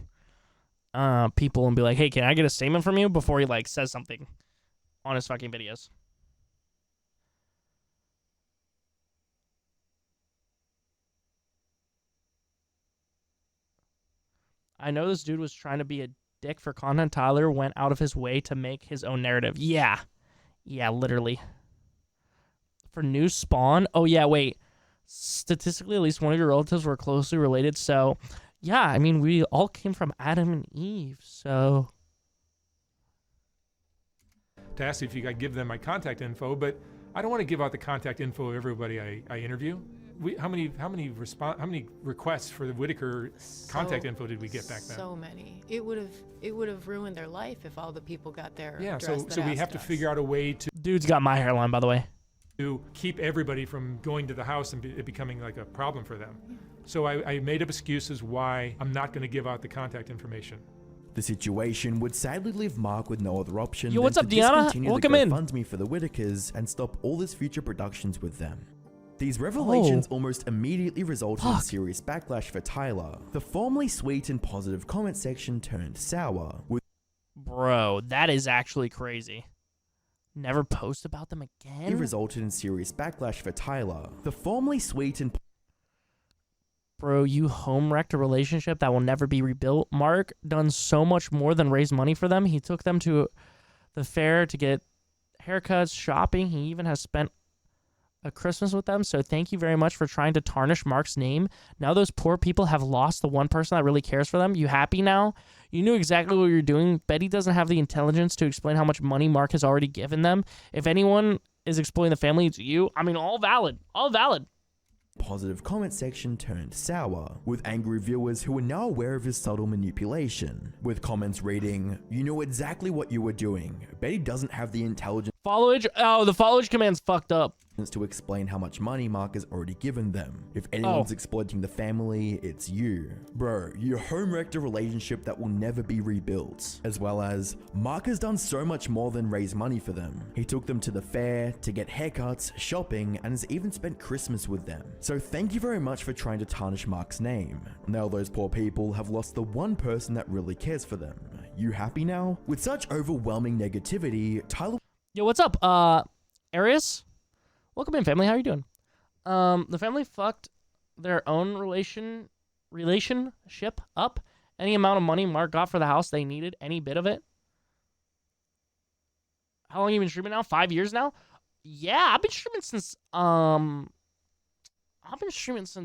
people and be like, hey, can I get a statement from you before he like says something on his fucking videos. I know this dude was trying to be a dick for content. Tyler went out of his way to make his own narrative. Yeah, literally. For new Spawn? Oh, yeah, wait. Statistically, at least one of your relatives were closely related. So, yeah, I mean, we all came from Adam and Eve. So, to ask if you could give them my contact info, but I don't want to give out the contact info of everybody I interview. How many requests for the Whitaker contact info did we get back then? So many. It would have ruined their life if all the people got their so we have to figure out a way to. Dude's got my hairline, by the way. To keep everybody from going to the house and it becoming like a problem for them. So I made up excuses why I'm not going to give out the contact information. The situation would sadly leave Mark with no other option Yo, what's than up, to Deanna? discontinue Welcome the in. GoFundMe for the Whitakers and stop all his future productions with them. These revelations almost immediately resulted in serious backlash for Tyler. The formerly sweet and positive comment section turned sour. Bro, that is actually crazy. Never post about them again? It resulted in serious backlash for Tyler. The formerly sweet and Bro, you home wrecked a relationship that will never be rebuilt. Mark done so much more than raise money for them. He took them to the fair to get haircuts, shopping. He even has spent a Christmas with them. So thank you very much for trying to tarnish Mark's name. Now those poor people have lost the one person that really cares for them. You happy now? You knew exactly what you're doing. Betty doesn't have the intelligence to explain how much money Mark has already given them. If anyone is exploiting the family, it's you. I mean, all valid. All valid. Positive comment section turned sour, with angry viewers who were now aware of his subtle manipulation, with comments reading, "You know exactly what you were doing. Betty doesn't have the intelligence Followage? Oh, the followage command's fucked up. to explain how much money Mark has already given them. If anyone's exploiting the family, it's you. Bro, you home wrecked a relationship that will never be rebuilt. As well as, Mark has done so much more than raise money for them. He took them to the fair, to get haircuts, shopping, and has even spent Christmas with them. So thank you very much for trying to tarnish Mark's name. Now those poor people have lost the one person that really cares for them. You happy now? With such overwhelming negativity, Tyler... Yo, what's up? Arius? Welcome in, family. How are you doing? The family fucked their own relationship up. Any amount of money Mark got for the house they needed, any bit of it. How long have you been streaming now? 5 years now? Yeah, I've been streaming since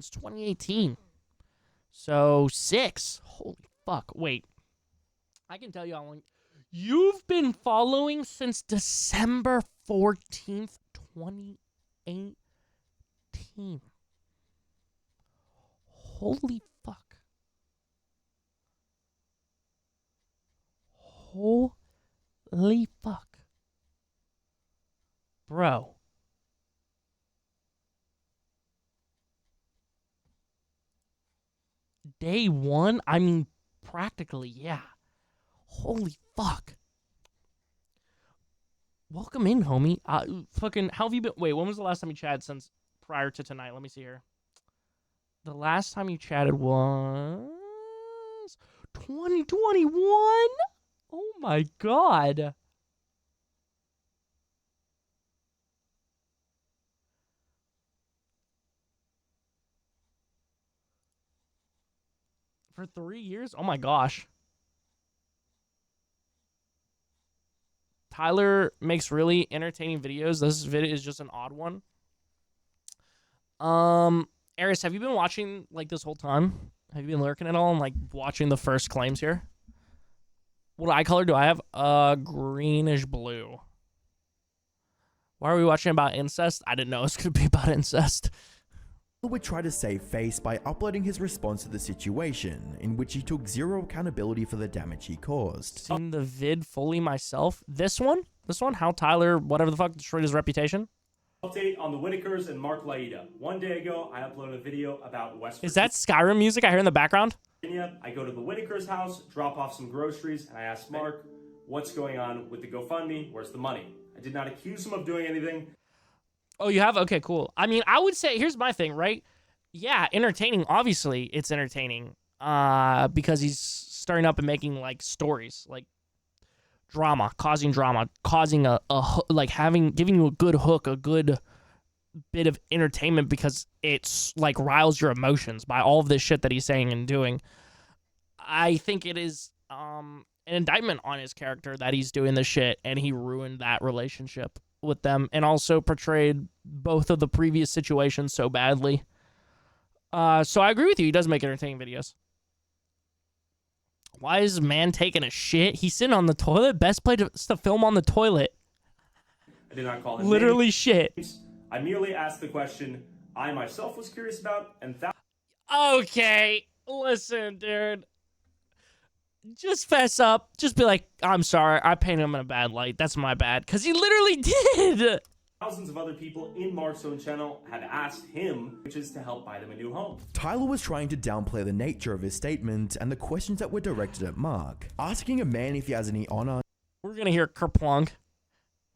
2018. So 6. Holy fuck. Wait. I can tell you how long. You've been following since December 14th, 2018. Holy fuck. Holy fuck. Bro. Day one? I mean, practically, yeah. Holy fuck. Welcome in, homie. Fucking, how have you been? Wait, when was the last time you chatted since prior to tonight? Let me see here. The last time you chatted was 2021? Oh my god. For 3 years? Oh my gosh. Tyler makes really entertaining videos. This video is just an odd one. Aris, have you been watching like this whole time? Have you been lurking at all and like watching the first claims here? What eye color do I have? Greenish blue. Why are we watching about incest? I didn't know it was gonna be about incest. would try to save face by uploading his response to the situation, in which he took zero accountability for the damage he caused. Seen the vid fully myself. This one, how Tyler, whatever the fuck, destroyed his reputation. Update on the Whitakers and Mark Laida. 1 day ago, I uploaded a video about West Virginia. Is that Skyrim music I hear in the background? I go to the Whitakers' house, drop off some groceries, and I ask Mark, what's going on with the GoFundMe? Where's the money? I did not accuse him of doing anything. Oh, you have? Okay, cool. I mean, I would say, here's my thing, right? Yeah, entertaining. Obviously, it's entertaining because he's starting up and making, like, stories, like drama, causing a like giving you a good hook, a good bit of entertainment because it's, like, riles your emotions by all of this shit that he's saying and doing. I think it is an indictment on his character that he's doing this shit and he ruined that relationship with them and also portrayed both of the previous situations so badly. So I agree with you. He does make entertaining videos. Why is man taking a shit? He's sitting on the toilet. Best place to film on the toilet. I did not call him Literally names. shit. I merely asked the question I myself was curious about, and Okay, listen, dude. Just fess up. Just be like, I'm sorry. I painted him in a bad light. That's my bad. Because he literally did. thousands of other people in Mark's own channel had asked him, which is to help buy them a new home. Tyler was trying to downplay the nature of his statement and the questions that were directed at Mark, asking a man if he has any honor. We're going to hear kerplunk.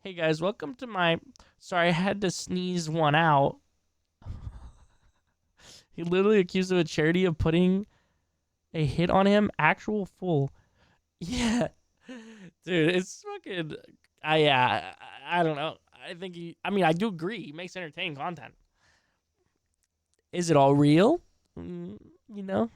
Hey guys, welcome to my... Sorry, I had to sneeze one out. He literally accused of a charity of putting a hit on him. Actual fool. Yeah. Dude, it's fucking... I don't know. I think I do agree. He makes entertaining content. Is it all real? You know?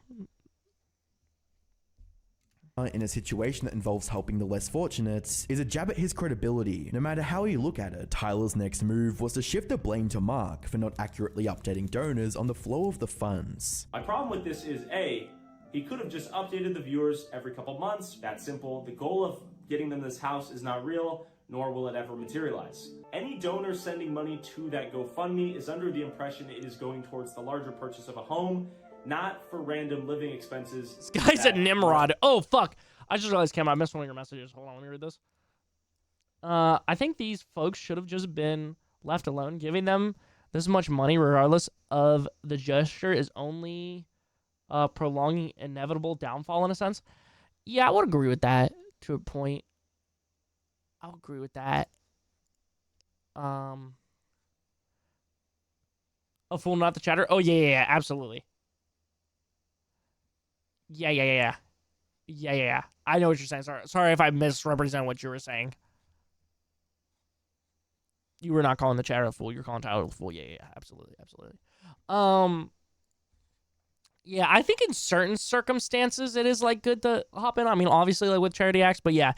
In a situation that involves helping the less fortunate is a jab at his credibility. No matter how you look at it, Tyler's next move was to shift the blame to Mark for not accurately updating donors on the flow of the funds. My problem with this is A, he could have just updated the viewers every couple months. That's simple. The goal of getting them this house is not real, nor will it ever materialize. Any donor sending money to that GoFundMe is under the impression it is going towards the larger purchase of a home, not for random living expenses. This guy's a Nimrod. Oh, fuck. I just realized, Cam, I missed one of your messages. Hold on, let me read this. I think these folks should have just been left alone. Giving them this much money, regardless of the gesture, is only prolonging inevitable downfall in a sense. Yeah, I would agree with that to a point. I'll agree with that. A fool, not the chatter. Oh, yeah, absolutely. Yeah. I know what you're saying. Sorry if I misrepresent what you were saying. You were not calling the chatter a fool. You're calling Tyler a fool. Yeah. Absolutely. Yeah, I think in certain circumstances it is like good to hop in. I mean, obviously like with charity acts, but yeah,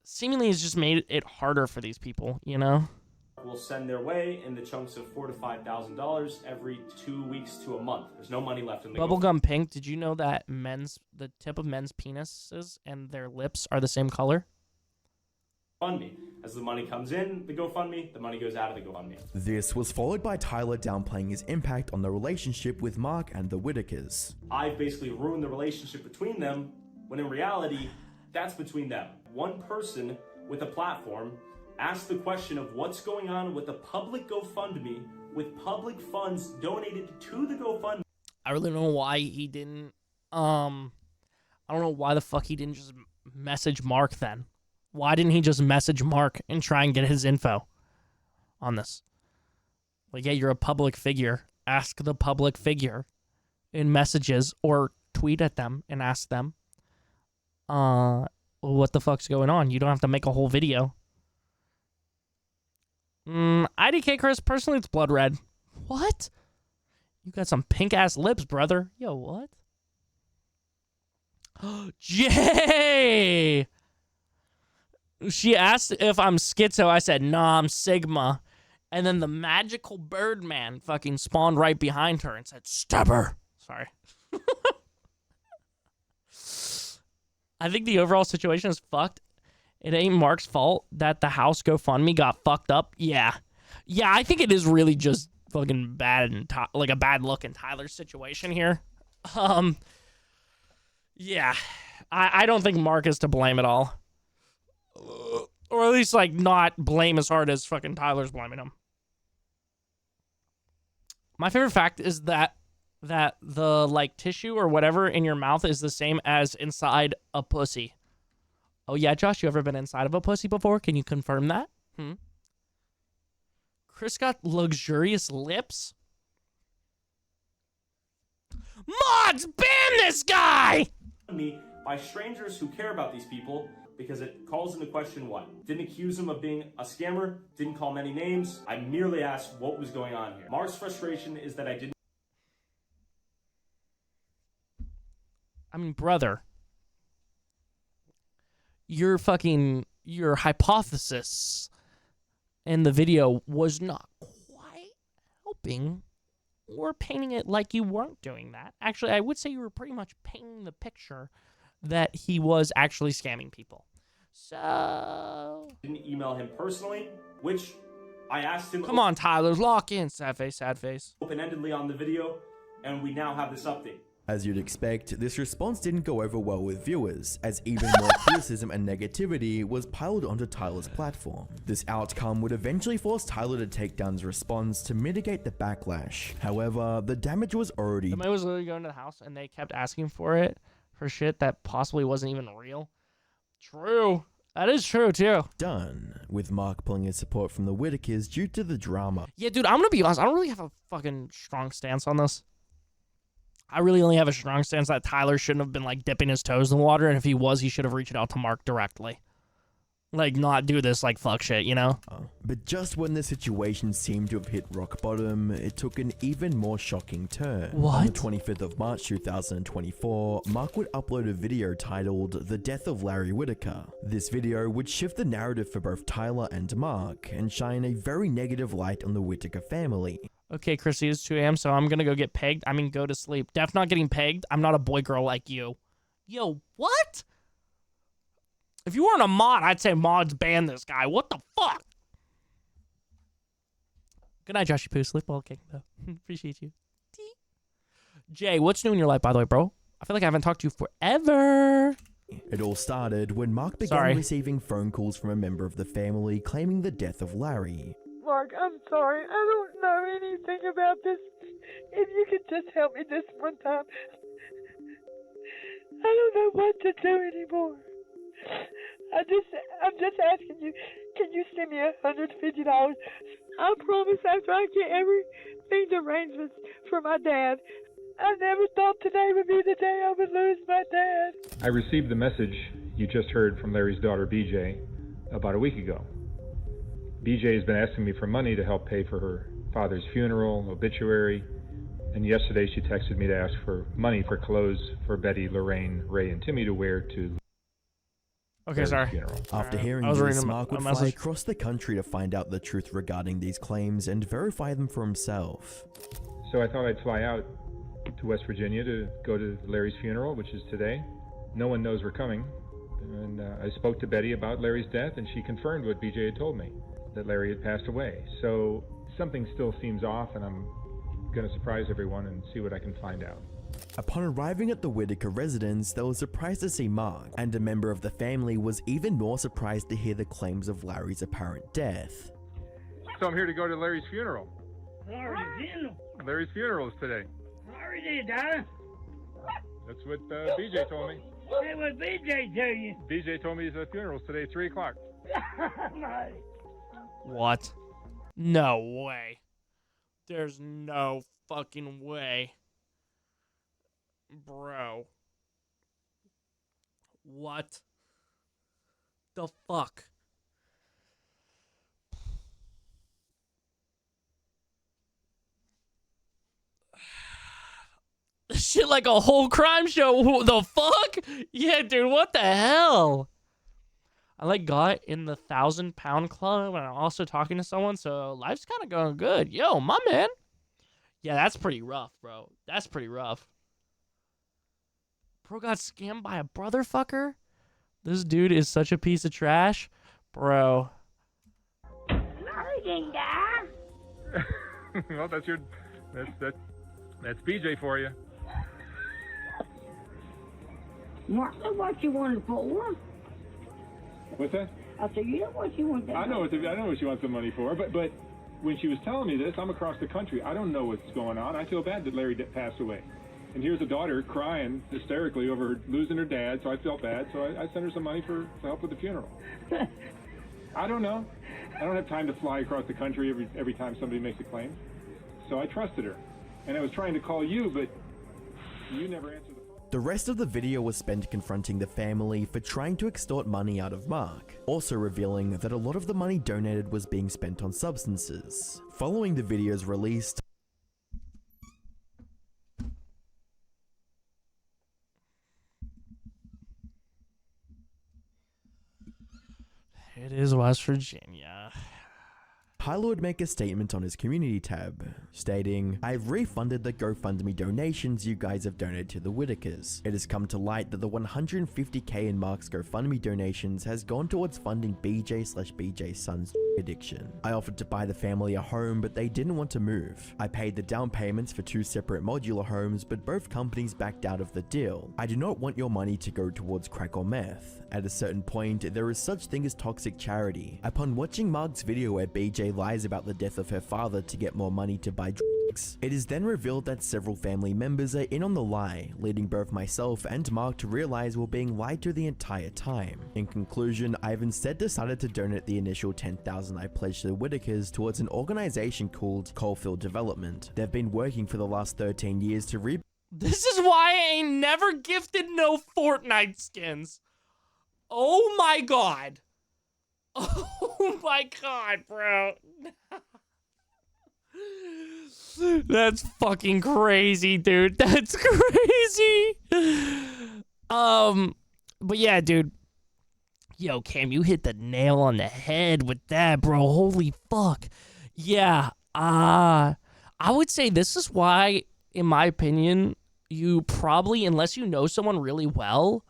seemingly it's just made it harder for these people, you know? Will send their way in the chunks of $4,000 to $5,000 every 2 weeks to a month. There's no money left in the Bubblegum Pink, did you know that the tip of men's penises and their lips are the same color? GoFundMe. As the money comes in, the GoFundMe, the money goes out of the GoFundMe. This was followed by Tyler downplaying his impact on the relationship with Mark and the Whitakers. I've basically ruined the relationship between them, when in reality, that's between them. One person with a platform asked the question of what's going on with the public GoFundMe with public funds donated to the GoFundMe. I really don't know why he didn't, I don't know why the fuck he didn't just message Mark then. Why didn't he just message Mark and try and get his info on this? Like, yeah, you're a public figure. Ask the public figure in messages or tweet at them and ask them, what the fuck's going on? You don't have to make a whole video. IDK Chris, personally, it's blood red. What? You got some pink-ass lips, brother. Yo, what? Jay! She asked if I'm schizo. I said, nah, I'm Sigma. And then the magical Birdman fucking spawned right behind her and said, stab her. Sorry. I think the overall situation is fucked. It ain't Mark's fault that the house GoFundMe got fucked up. Yeah, I think it is really just fucking bad and like a bad look in Tyler's situation here. Yeah, I don't think Mark is to blame at all, or at least like not blame as hard as fucking Tyler's blaming him. My favorite fact is that the like tissue or whatever in your mouth is the same as inside a pussy. Oh, yeah, Josh, you ever been inside of a pussy before? Can you confirm that? Chris got luxurious lips? Mods, ban this guy! Me by strangers who care about these people because it calls into question what? Didn't accuse him of being a scammer, didn't call many names. I merely asked what was going on here. Mark's frustration is that I didn't. I mean, brother. Your hypothesis in the video was not quite helping or painting it like you weren't doing that. Actually, I would say you were pretty much painting the picture that he was actually scamming people. So didn't email him personally, which I asked him. Come on, Tyler, lock in. Sad face, sad face. Open-endedly on the video, and we now have this update. As you'd expect, this response didn't go over well with viewers, as even more criticism and negativity was piled onto Tyler's platform. This outcome would eventually force Tyler to take down his response to mitigate the backlash. However, the damage was already Somebody was literally going to the house and they kept asking for shit that possibly wasn't even real. True. That is true, too. done, with Mark pulling his support from the Whitakers due to the drama. Yeah, dude, I'm gonna be honest. I don't really have a fucking strong stance on this. I really only have a strong stance that Tyler shouldn't have been, like, dipping his toes in the water, and if he was, he should have reached out to Mark directly. Like, not do this, like, fuck shit, you know? But just when the situation seemed to have hit rock bottom, it took an even more shocking turn. What? On the 25th of March 2024, Mark would upload a video titled The Death of Larry Whitaker. This video would shift the narrative for both Tyler and Mark, and shine a very negative light on the Whitaker family. Okay, Chrissy, it's 2 a.m., so I'm gonna go get pegged. I mean, go to sleep. Def not getting pegged. I'm not a boy girl like you. Yo, what? If you weren't a mod, I'd say mods ban this guy. What the fuck? Good night, Joshy Poo. Sleep well, okay, though. Appreciate you. Jay, what's new in your life, by the way, bro? I feel like I haven't talked to you forever. It all started when Mark began receiving phone calls from a member of the family claiming the death of Larry. Mark, I'm sorry. I don't know anything about this. If you could just help me this one time. I don't know what to do anymore. I'm just asking you, can you send me $150? I promise after I get everything's arrangements for my dad. I never thought today would be the day I would lose my dad. I received the message you just heard from Larry's daughter, BJ, about a week ago. BJ has been asking me for money to help pay for her father's funeral, obituary, and yesterday she texted me to ask for money for clothes for Betty, Lorraine, Ray, and Timmy to wear to Larry's funeral. After hearing this, Mark would fly across the country to find out the truth regarding these claims and verify them for himself. So I thought I'd fly out to West Virginia to go to Larry's funeral, which is today. No one knows we're coming. And I spoke to Betty about Larry's death, and she confirmed what BJ had told me, that Larry had passed away. So something still seems off, and I'm going to surprise everyone and see what I can find out. Upon arriving at the Whitaker residence, they were surprised to see Mark, and a member of the family was even more surprised to hear the claims of Larry's apparent death. So I'm here to go to Larry's funeral. Larry's funeral? Larry's funeral is today. Larry did die? That's what BJ told me. Hey, what BJ tell you? BJ told me his funeral's today, 3 o'clock. What? No way. There's no fucking way. Bro. What the fuck? This shit like a whole crime show. What the fuck? Yeah, dude, what the hell? I like got in the 1,000-pound club and I'm also talking to someone, so life's kind of going good. Yo, my man. Yeah, that's pretty rough, bro. That's pretty rough. Bro got scammed by a brother fucker? This dude is such a piece of trash. Bro. Larry didn't die. Well, that's BJ for you. Mark, that's what you wanted for. What's that? I said, you know what you want that I know what she wants the money for, but when she was telling me this, I'm across the country. I don't know what's going on. I feel bad that Larry passed away. And here's a daughter crying hysterically over losing her dad, so I felt bad. So I sent her some money to help with the funeral. I don't know. I don't have time to fly across the country every time somebody makes a claim. So I trusted her. And I was trying to call you, but you never answered the phone. The rest of the video was spent confronting the family for trying to extort money out of Mark, also revealing that a lot of the money donated was being spent on substances. Following the video's release, It is West Virginia. Tyler would make a statement on his community tab, stating, "I've refunded the GoFundMe donations you guys have donated to the Whitakers. It has come to light that the 150k in Mark's GoFundMe donations has gone towards funding BJ's son's addiction. I offered to buy the family a home, but they didn't want to move. I paid the down payments for 2 separate modular homes, but both companies backed out of the deal. I do not want your money to go towards crack or meth. At a certain point, there is such thing as toxic charity. Upon watching Mark's video where BJ lies about the death of her father to get more money to buy drugs, it is then revealed that several family members are in on the lie, leading both myself and Mark to realize we're being lied to the entire time. In conclusion, I've instead decided to donate the initial $10,000 I pledged to the Whitakers towards an organization called Coalfield Development. They've been working for the last 13 years to This is why I ain't never gifted no Fortnite skins. Oh my god. Oh my god, bro. That's fucking crazy, dude. That's crazy. But yeah, dude. Yo, Cam, you hit the nail on the head with that, bro. Holy fuck. Yeah. I would say this is why, in my opinion, you probably, unless you know someone really well,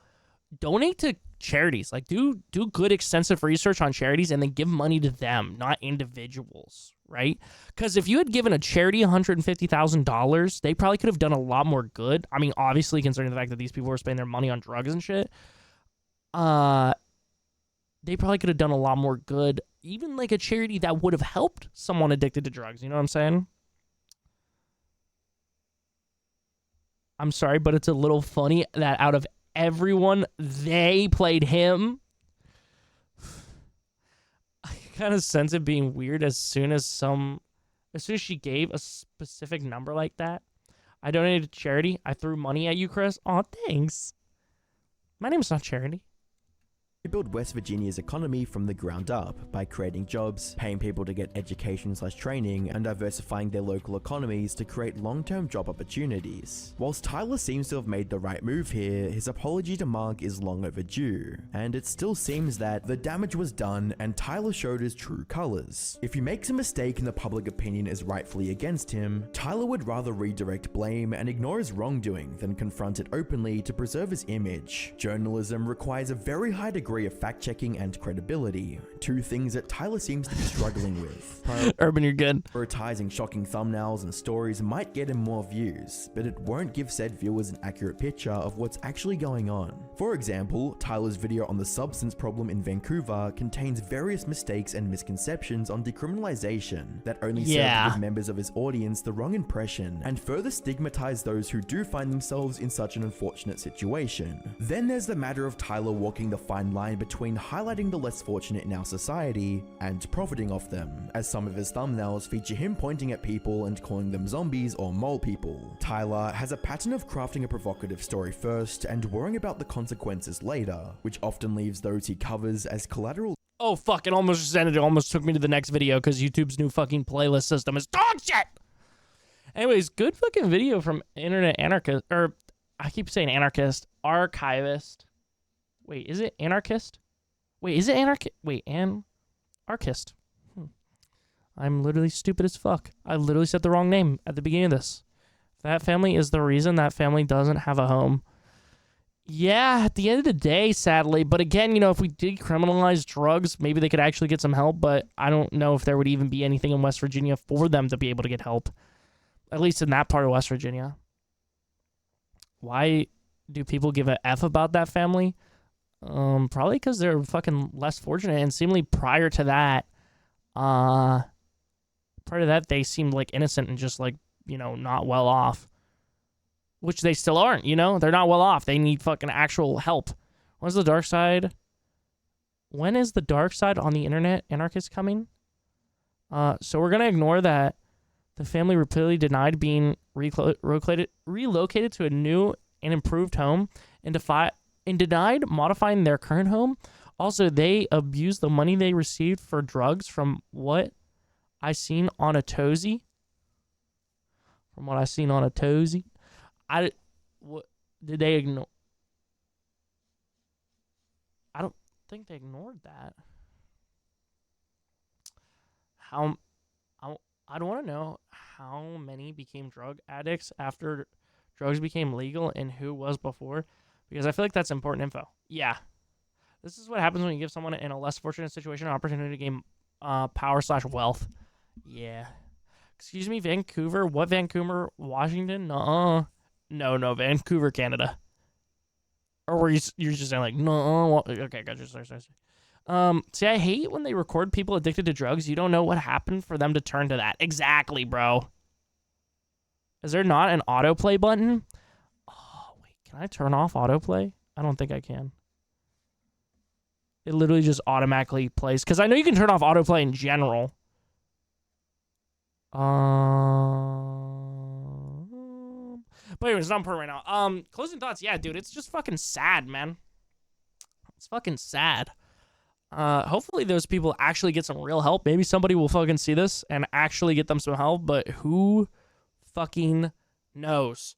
donate to charities. Like, do good extensive research on charities and then give money to them, not individuals, right? Because if you had given a charity $150,000, they probably could have done a lot more good. I mean, obviously, considering the fact that these people were spending their money on drugs and shit, they probably could have done a lot more good. Even like a charity that would have helped someone addicted to drugs. You know what I'm saying? I'm sorry, but it's a little funny that out of everyone, they played him. I kind of sense it being weird as soon as she gave a specific number like that. I donated to charity. I threw money at you, Chris. Aw, thanks. My name's not Charity. Build West Virginia's economy from the ground up by creating jobs, paying people to get education/training, and diversifying their local economies to create long-term job opportunities. Whilst Tyler seems to have made the right move here, his apology to Mark is long overdue, and it still seems that the damage was done and Tyler showed his true colors. If he makes a mistake and the public opinion is rightfully against him, Tyler would rather redirect blame and ignore his wrongdoing than confront it openly to preserve his image. Journalism requires a very high degree of fact-checking and credibility, 2 things that Tyler seems to be struggling with. Urban, you're good. Prioritizing shocking thumbnails and stories might get him more views, but it won't give said viewers an accurate picture of what's actually going on. For example, Tyler's video on the substance problem in Vancouver contains various mistakes and misconceptions on decriminalization that only serve to give members of his audience the wrong impression and further stigmatize those who do find themselves in such an unfortunate situation. Then there's the matter of Tyler walking the fine line between highlighting the less fortunate in our society and profiting off them, as some of his thumbnails feature him pointing at people and calling them zombies or mole people. Tyler has a pattern of crafting a provocative story first and worrying about the consequences later, which often leaves those he covers as collateral. Oh fuck, it almost ended. It almost took me to the next video because YouTube's new fucking playlist system is dog shit! Anyways, good fucking video from Internet Anarchist, or I keep saying Anarchist, Archivist. Wait, is it Anarchist? Wait, is it Anarchist? Wait, Anarchist. I'm literally stupid as fuck. I literally said the wrong name at the beginning of this. That family is the reason that family doesn't have a home. Yeah, at the end of the day, sadly. But again, you know, if we decriminalize drugs, maybe they could actually get some help. But I don't know if there would even be anything in West Virginia for them to be able to get help. At least in that part of West Virginia. Why do people give a F about that family? Probably because they're fucking less fortunate, and seemingly prior to that, they seemed like innocent and just like, you know, not well off, which they still aren't, you know, they're not well off. They need fucking actual help. When is the dark side on the internet anarchist coming? So we're going to ignore that. The family repeatedly denied being relocated to a new and improved home and denied modifying their current home. Also, they abused the money they received for drugs from what I seen on a Tozy. Did they ignore? I don't think they ignored that. I'd want to know how many became drug addicts after drugs became legal and who was before, because I feel like that's important info. Yeah. This is what happens when you give someone in a less fortunate situation an opportunity to gain power/wealth. Yeah. Excuse me, Vancouver? What Vancouver? Washington? Nuh-uh. No, Vancouver, Canada. Or were you're just saying like, no? Okay, gotcha. Sorry. See, I hate when they record people addicted to drugs. You don't know what happened for them to turn to that. Exactly, bro. Is there not an autoplay button? Oh, wait. Can I turn off autoplay? I don't think I can. It literally just automatically plays. Because I know you can turn off autoplay in general. But anyways, it's not important right now. Closing thoughts. Yeah, dude, it's just fucking sad, man. It's fucking sad. Hopefully those people actually get some real help. Maybe somebody will fucking see this and actually get them some help, but who fucking knows?